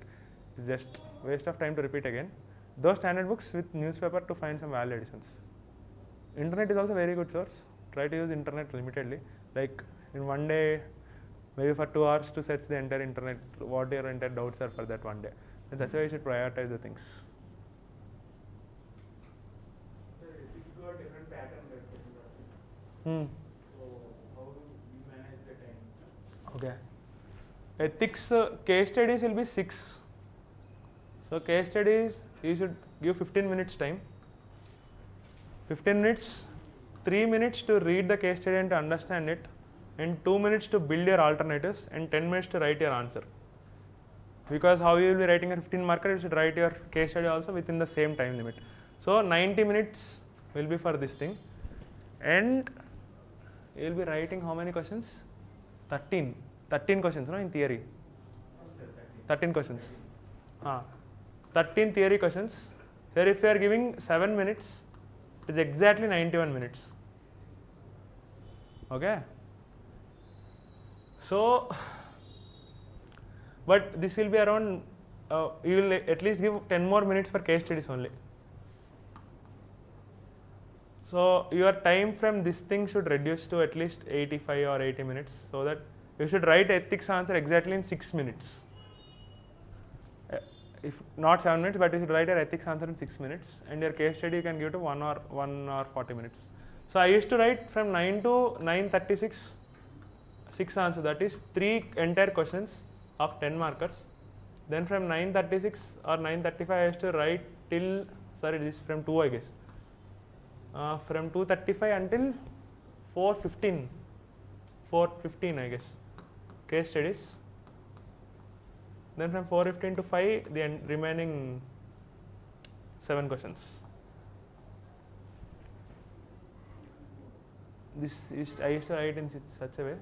It's just waste of time to repeat again. Those standard books with newspaper to find some value additions. Internet is also a very good source. Try to use internet limitedly. Like in one day, maybe for 2 hours to search the entire internet, what your entire doubts are for that one day. And that's why you should prioritize the things. Sir, ethics got different pattern like this. Hmm. So how do we manage the time? Okay. Ethics case studies will be 6. So case studies, you should give 15 minutes time. 15 minutes, 3 minutes to read the case study and to understand it, and 2 minutes to build your alternatives, and 10 minutes to write your answer. Because how you will be writing a 15 marker, you should write your case study also within the same time limit. So 90 minutes will be for this thing, and you will be writing how many questions? 13 questions, no, in theory. 13 questions. 13 theory questions. Here if you are giving 7 minutes, it is exactly 91 minutes. Okay. So, but this will be around, you will at least give 10 more minutes for case studies only. So your time from this thing should reduce to at least 85 or 80 minutes, so that you should write ethics answer exactly in 6 minutes. If not 7 minutes, but you should write your ethics answer in 6 minutes, and your case study you can give to 1 or 40 minutes. So I used to write from 9 to 9:36, 6 answer, that is 3 entire questions of 10 markers. Then from 9:36 or 9:35 I used to write till, sorry, this is from 2 I guess. From 2:35 until 4:15 I guess, case studies. Then from 4:15 to 5, the remaining 7 questions. This is, I used to write in such a way.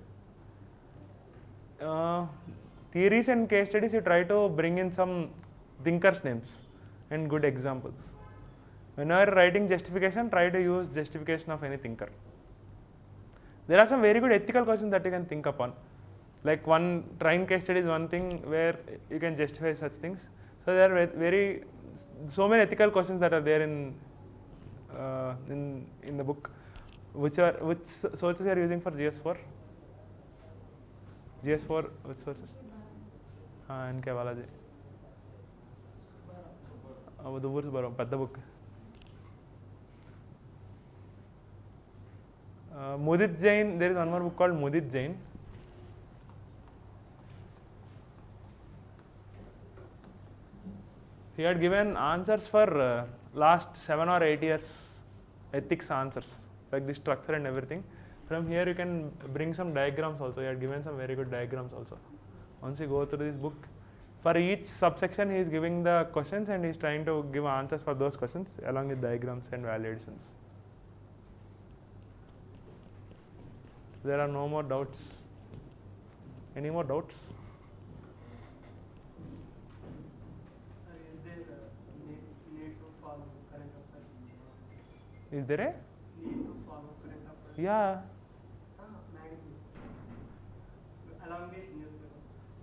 Theories and case studies, you try to bring in some thinkers' names and good examples. Whenever writing justification, try to use justification of any thinker. There are some very good ethical questions that you can think upon. Like one trying case study is one thing where you can justify such things. So there are so many ethical questions that are there in the book. Which sources you are using for GS4? GS4, which sources? NK Balaji. Dubur Subaram, Padda book. Mudit Jain, there is one more book called Mudit Jain. He had given answers for last 7 or 8 years ethics answers, like the structure and everything. From here you can bring some diagrams also. He had given some very good diagrams also. Once you go through this book, for each subsection he is giving the questions and he is trying to give answers for those questions along with diagrams and value additions. There are no more doubts. Any more doubts? Is there need to follow current affairs? Is there a? Need to follow current affairs? Yeah. Magazine. Along with newspaper.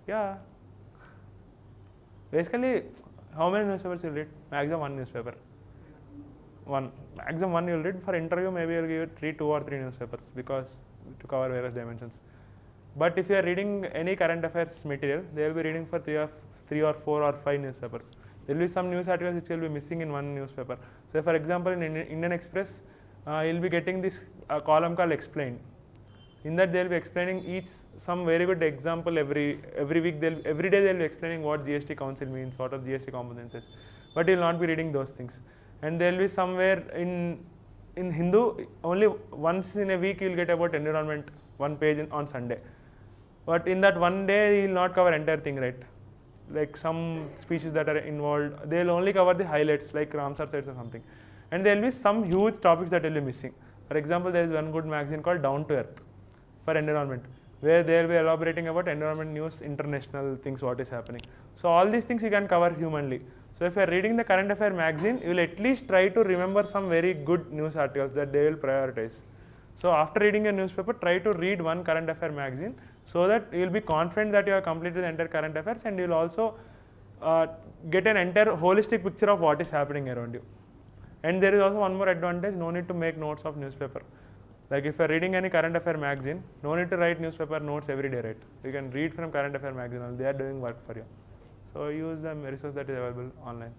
Yeah. Basically, how many newspapers you read? Maximum one newspaper. One. Maximum one you'll read. For interview, maybe you'll give it 2 or 3 newspapers because to cover various dimensions. But if you are reading any current affairs material, they will be reading for 3 or 4 or 5 newspapers. There will be some news articles which will be missing in one newspaper. So, for example, in Indian Express, you'll be getting this column called Explained. In that, they'll be explaining some very good example every week. Every day they'll be explaining what GST Council means, what are GST components is. But you'll not be reading those things. And there'll be somewhere in Hindu, only once in a week you'll get about environment, one page on Sunday. But in that one day, you'll not cover entire thing, right? Like some speeches that are involved, they'll only cover the highlights, like Ramsar sites or something. And there'll be some huge topics that will be missing. For example, there is one good magazine called Down to Earth for environment, where they'll be elaborating about environment news, international things, what is happening. So all these things you can cover humanly. So if you are reading the current affair magazine, you will at least try to remember some very good news articles that they will prioritize. So after reading a newspaper, try to read one current affair magazine so that you will be confident that you have completed the entire current affairs, and you will also get an entire holistic picture of what is happening around you. And there is also one more advantage: no need to make notes of newspaper. Like if you are reading any current affair magazine, no need to write newspaper notes every day, right? You can read from current affair magazine, they are doing work for you. So use the resource that is available online.